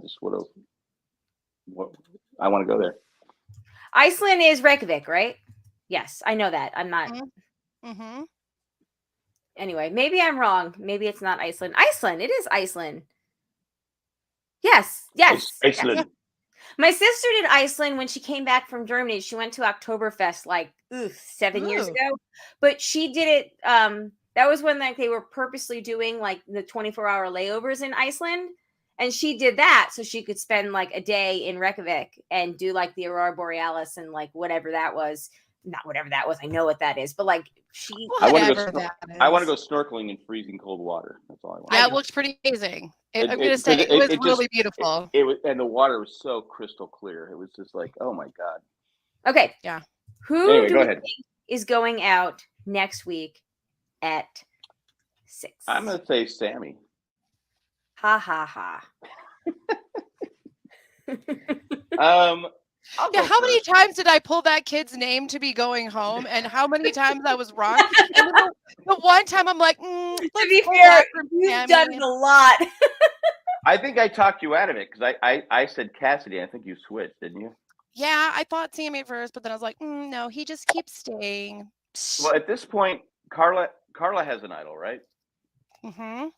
what I want to go there.
Iceland is Reykjavik, right? Yes, I know that. I'm not.
Mm-hmm.
Anyway, maybe I'm wrong. Maybe it's not Iceland. Iceland. It is Iceland. Yes.
Iceland.
Yes. My sister did Iceland when she came back from Germany. She went to Oktoberfest like 7 years ago. But she did it that was when like they were purposely doing like the 24-hour layovers in Iceland. And she did that so she could spend like a day in Reykjavik and do like the Aurora Borealis and like whatever that was. Not whatever that was. I know what that is. But like
I want to go snorkeling in freezing cold water. That's all I want.
Yeah, it looked pretty amazing. I'm gonna say it was really beautiful.
It was, and the water was so crystal clear. It was just like, oh my God.
Okay.
Yeah.
Who do you think is going out next week at 6?
I'm gonna say Sammy.
Ha ha ha.
Yeah, how many times did I pull that kid's name to be going home, and how many times I was wrong? And the one time I'm like,
to be fair, you've done it a lot.
I think I talked you out of it because I said Cassidy. I think you switched, didn't you?
Yeah, I thought Sammy at first, but then I was like, no, he just keeps staying.
Well, at this point, Carla has an idol, right?
Mm-hmm.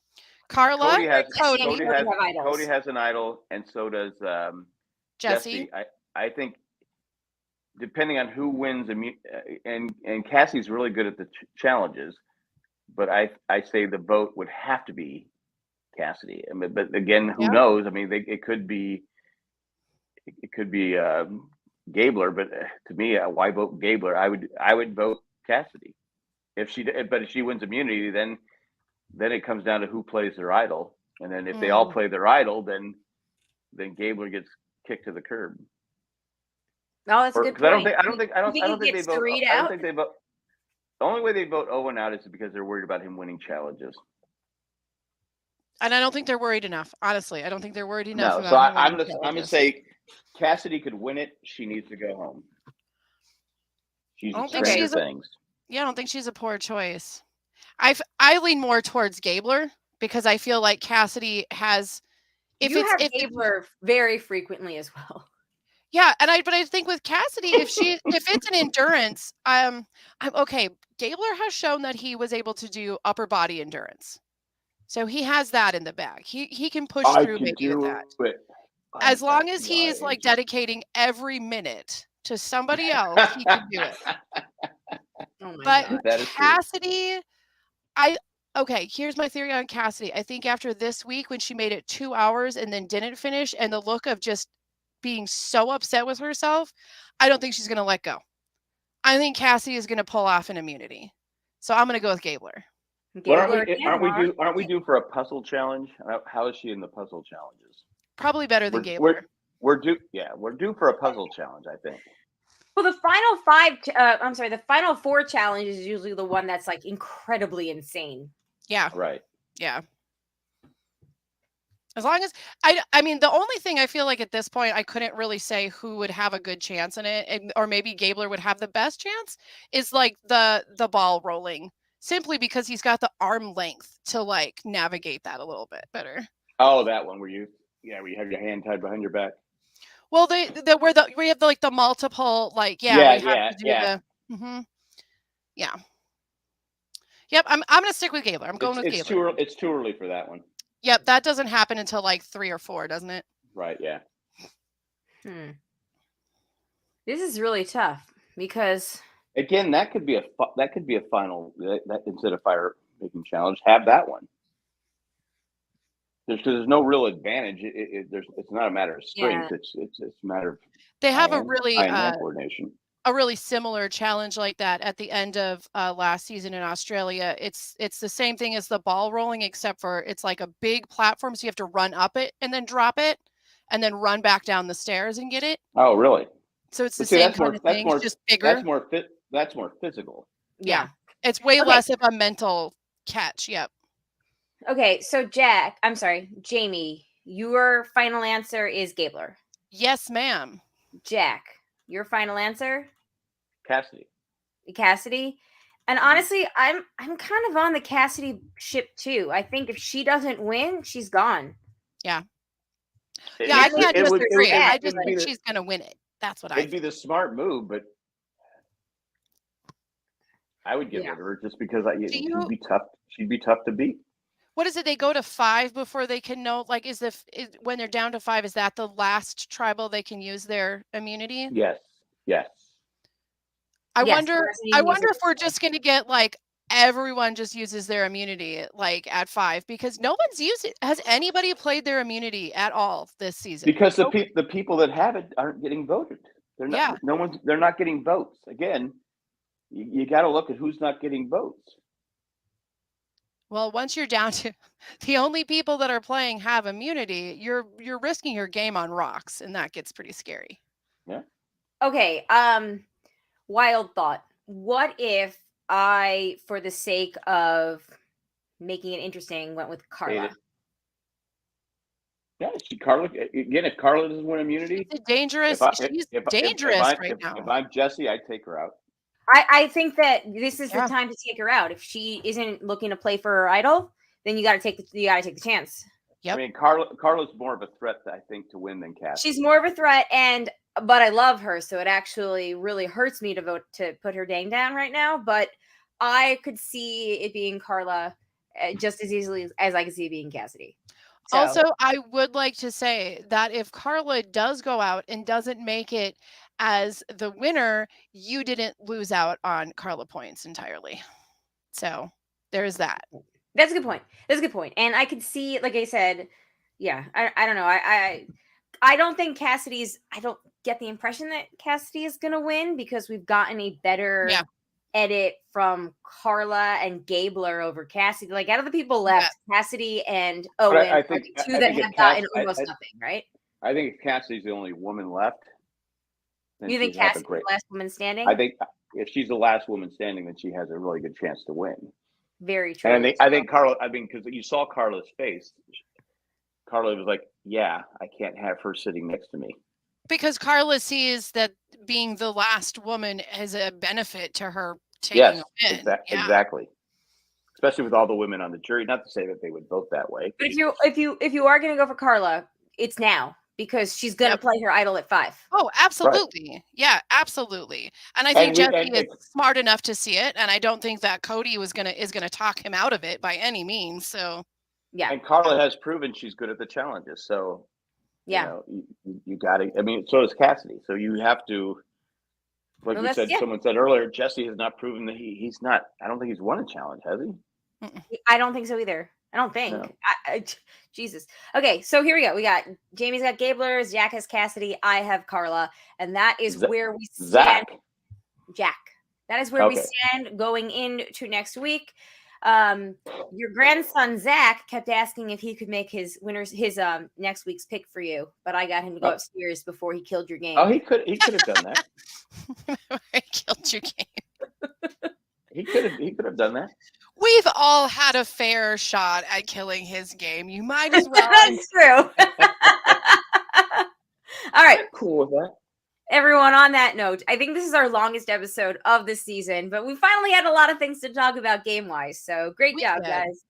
Carla,
Cody has an idol, and so does
Jesse.
I think depending on who wins, and Cassie's really good at the challenges, but I say the vote would have to be Cassidy. I mean, but again, who knows? I mean, it could be Gabler, but to me, why vote Gabler? I would vote Cassidy if she wins immunity, then it comes down to who plays their idol, and then if they all play their idol, then Gabler gets kicked to the curb.
No, that's a good point.
I don't think they vote. I don't think they vote. The only way they vote Owen out is because they're worried about him winning challenges.
And I don't think they're worried enough. Honestly, I don't think they're worried enough.
No, so I'm gonna say Cassidy could win it. She needs to go home. She's Stranger Things.
I don't think she's a poor choice. I lean more towards Gabler because I feel like Cassidy has.
If Gabler very frequently as well.
Yeah, but I think with Cassidy, if it's an endurance, I'm okay. Gabler has shown that he was able to do upper body endurance, so he has that in the bag. He can push through maybe with that. As long as he's like dedicating every minute to somebody else, he can do it.
Oh my
but
God.
Cassidy, here's my theory on Cassidy. I think after this week, when she made it 2 hours and then didn't finish, and the look of just being so upset with herself, I don't think she's going to let go. I think Cassie is going to pull off an immunity. So I'm going to go with Gabler.
Aren't we due for a puzzle challenge? How is she in the puzzle challenges?
Probably better than Gabler.
We're due for a puzzle challenge, I think.
Well, the final 4 challenge is usually the one that's like incredibly insane.
Yeah.
Right.
Yeah. As long as I mean, the only thing I feel like at this point, I couldn't really say who would have a good chance in it, or maybe Gabler would have the best chance, is like the ball rolling, simply because he's got the arm length to like navigate that a little bit better.
Oh, that one where you have your hand tied behind your back.
Well, we have the multiple Yeah. Yep, I'm gonna stick with Gabler. I'm going with Gabler.
It's too early for that one.
Yep, that doesn't happen until like 3 or 4, doesn't it?
Right. Yeah.
This is really tough because
again, that could be a final that instead of fire making challenge, have that one. There's no real advantage. It's not a matter of strength. Yeah. It's a matter of
they have a really
coordination.
a really similar challenge like that at the end of last season in Australia. It's the same thing as the ball rolling, except for it's like a big platform, so you have to run up it and then drop it, and then run back down the stairs and get it.
Oh, really?
So it's the same kind of thing, just bigger.
That's more physical.
Yeah. It's way less of a mental catch. Yep.
Okay, so Jamie, your final answer is Gabler.
Yes, ma'am.
Jack, your final answer?
Cassidy.
And honestly, I'm kind of on the Cassidy ship too. I think if she doesn't win, she's gone.
Yeah. I can't disagree. I just think she's going to win it. That's what I think.
It'd be the smart move, but I would give it to her just because she'd be tough. She'd be tough to beat.
What is it? They go to 5 before they can know. Like, when they're down to 5, is that the last tribal they can use their immunity?
Yes.
I wonder if we're just going to get like everyone just uses their immunity like at 5, because no one's used it. Has anybody played their immunity at all this season?
Because the people that have it aren't getting voted. They're not. They're not getting votes. Again, you got to look at who's not getting votes.
Well, once you're down to the only people that are playing have immunity, you're risking your game on rocks, and that gets pretty scary.
Yeah.
Okay. Wild thought. What if I, for the sake of making it interesting, went with Carla?
Yeah, Carla. Again, if Carla doesn't win immunity,
she's dangerous right now.
If I'm Jesse, I'd take her out.
I think that this is the time to take her out. If she isn't looking to play for her idol, then you got to take the chance.
Yep.
I mean, Carla's more of a threat, I think, to win than Cassidy.
She's more of a threat, but I love her, so it actually really hurts me to vote to put her dang down right now. But I could see it being Carla just as easily as I could see it being Cassidy. So.
Also, I would like to say that if Carla does go out and doesn't make it as the winner, you didn't lose out on Carla points entirely. So there's that.
That's a good point. And I could see, like I said, I don't know. I don't think I don't get the impression that Cassidy is going to win, because we've gotten a better edit from Carla and Gabler over Cassidy. Like, out of the people left, Cassidy and Owen are the two that have gotten almost nothing, right?
I think if Cassidy's the only woman left.
You think Cassidy's the last woman standing?
I think if she's the last woman standing, then she has a really good chance to win.
Very true.
And I think Carla, because you saw Carla's face. Carla was like, yeah, I can't have her sitting next to me.
Because Carla sees that being the last woman has a benefit to her taking a win.
Exactly. Especially with all the women on the jury. Not to say that they would vote that way.
But if you are going to go for Carla, it's now, because she's going to play her idol at 5.
Oh, absolutely. Right. Yeah, absolutely. And I think Jesse is smart enough to see it, and I don't think that Cody is gonna talk him out of it by any means. So
yeah.
And Carla has proven she's good at the challenges. So you got to. I mean, so does Cassidy. So you have to. Like we said, someone said earlier, Jesse has not proven that he's not. I don't think he's won a challenge, has he?
I don't think so either. I don't think. No. Jesus. Okay, so here we go. We got Jamie's got Gabler, Jack has Cassidy, I have Carla, and that is where we stand. Jack. That is where we stand going into next week. Your grandson Zach kept asking if he could make his next week's pick for you, but I got him to go upstairs before he killed your game.
Oh, he could have done that.
I killed your game.
He could have done that.
We've all had a fair shot at killing his game. You might as well.
That's true. All right.
I'm cool with that.
Everyone, on that note, I think this is our longest episode of the season, but we finally had a lot of things to talk about game-wise. So great job, guys.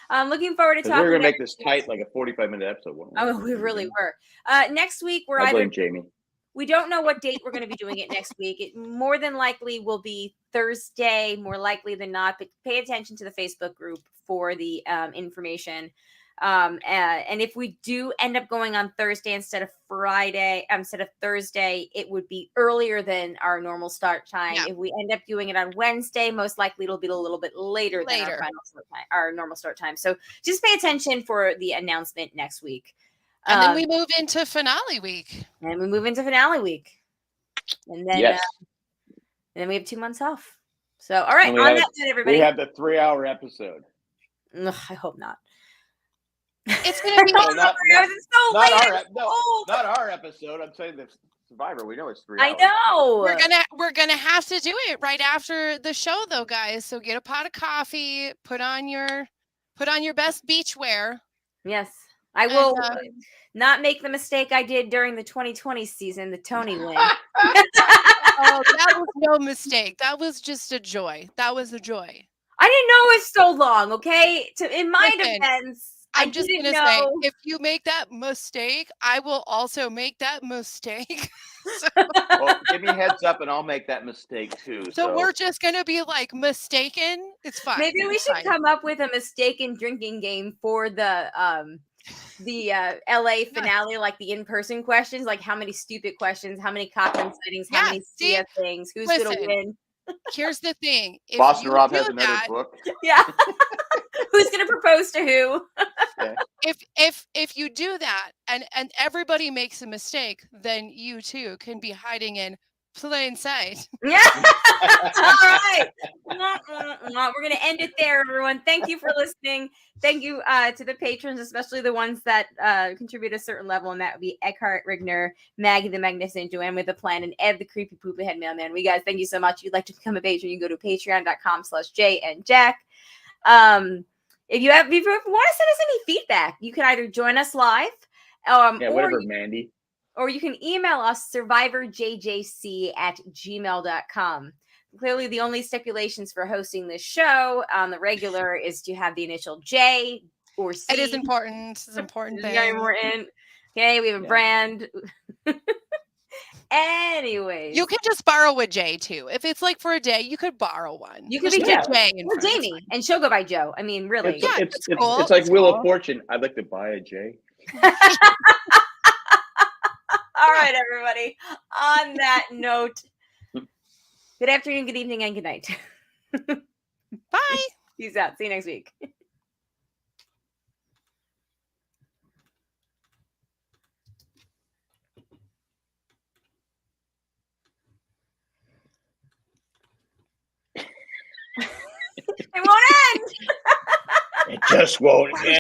I'm looking forward to talking.
We're going to make this tight, like a 45-minute episode.
Oh, we really were. Next week,
I blame Jamie.
We don't know what date we're going to be doing it next week. It more than likely will be Thursday, more likely than not, but pay attention to the Facebook group for the information. And if we do end up going on Thursday instead of Thursday, it would be earlier than our normal start time. Yeah. If we end up doing it on Wednesday, most likely it'll be a little bit later. Than our normal start time. So just pay attention for the announcement next week.
And then we move into finale week.
And then, And then we have 2 months off. So, all right,
And
on that note, everybody.
We have the 3-hour episode.
Ugh, I hope not.
It's gonna be
No, not
Not
our episode. I'm saying the Survivor. We know it's 3
I
hours.
know.
We're gonna have to do it right after the show, though, guys. So get a pot of coffee, put on your best beach wear.
Yes, I will not make the mistake I did during the 2020 season, the Tony win.
Oh, that was no mistake. That was just a joy. That was a joy.
I didn't know it was so long. Okay, in my defense.
I'm just going to say, if you make that mistake, I will also make that mistake.
Well, give me a heads up and I'll make that mistake too.
So we're just going to be like mistaken. It's fine.
Maybe we should come up with a mistaken drinking game for the LA finale, like the in-person questions, like how many stupid questions, how many Cochrane sightings, how many CF things, who's going to win.
Here's the thing. If
Boston Rob has another book.
Yeah. Who's going to propose to who?
Okay.
If you do that and everybody makes a mistake, then you too can be hiding in plain sight.
Yeah. All right. We're going to end it there, everyone. Thank you for listening. Thank you to the patrons, especially the ones that contribute a certain level, and that would be Eckhart, Rigner, Maggie the Magnificent, Joanne with the Plan, and Ed the Creepy Poopy Head Mailman. We guys, thank you so much. If you'd like to become a patron, you can go to patreon.com/JandJack. If you want to send us any feedback, you can either join us live,
whatever, Mandy.
Or you can email us survivorjjc@gmail.com. Clearly, the only stipulations for hosting this show on the regular is to have the initial J or C.
It is important. It's an important thing.
Very important. Okay, we have a brand. Anyways,
you can just borrow a J too. If it's like for a day, you could borrow one.
You could be
J
or Jamie, and she'll go by Joe. I mean, really,
it's cool. It's like Wheel of Fortune. I'd like to buy a J.
All right, everybody. On that note, good afternoon, good evening, and good night.
Bye.
Peace out. See you next week. It won't end.
It just won't end.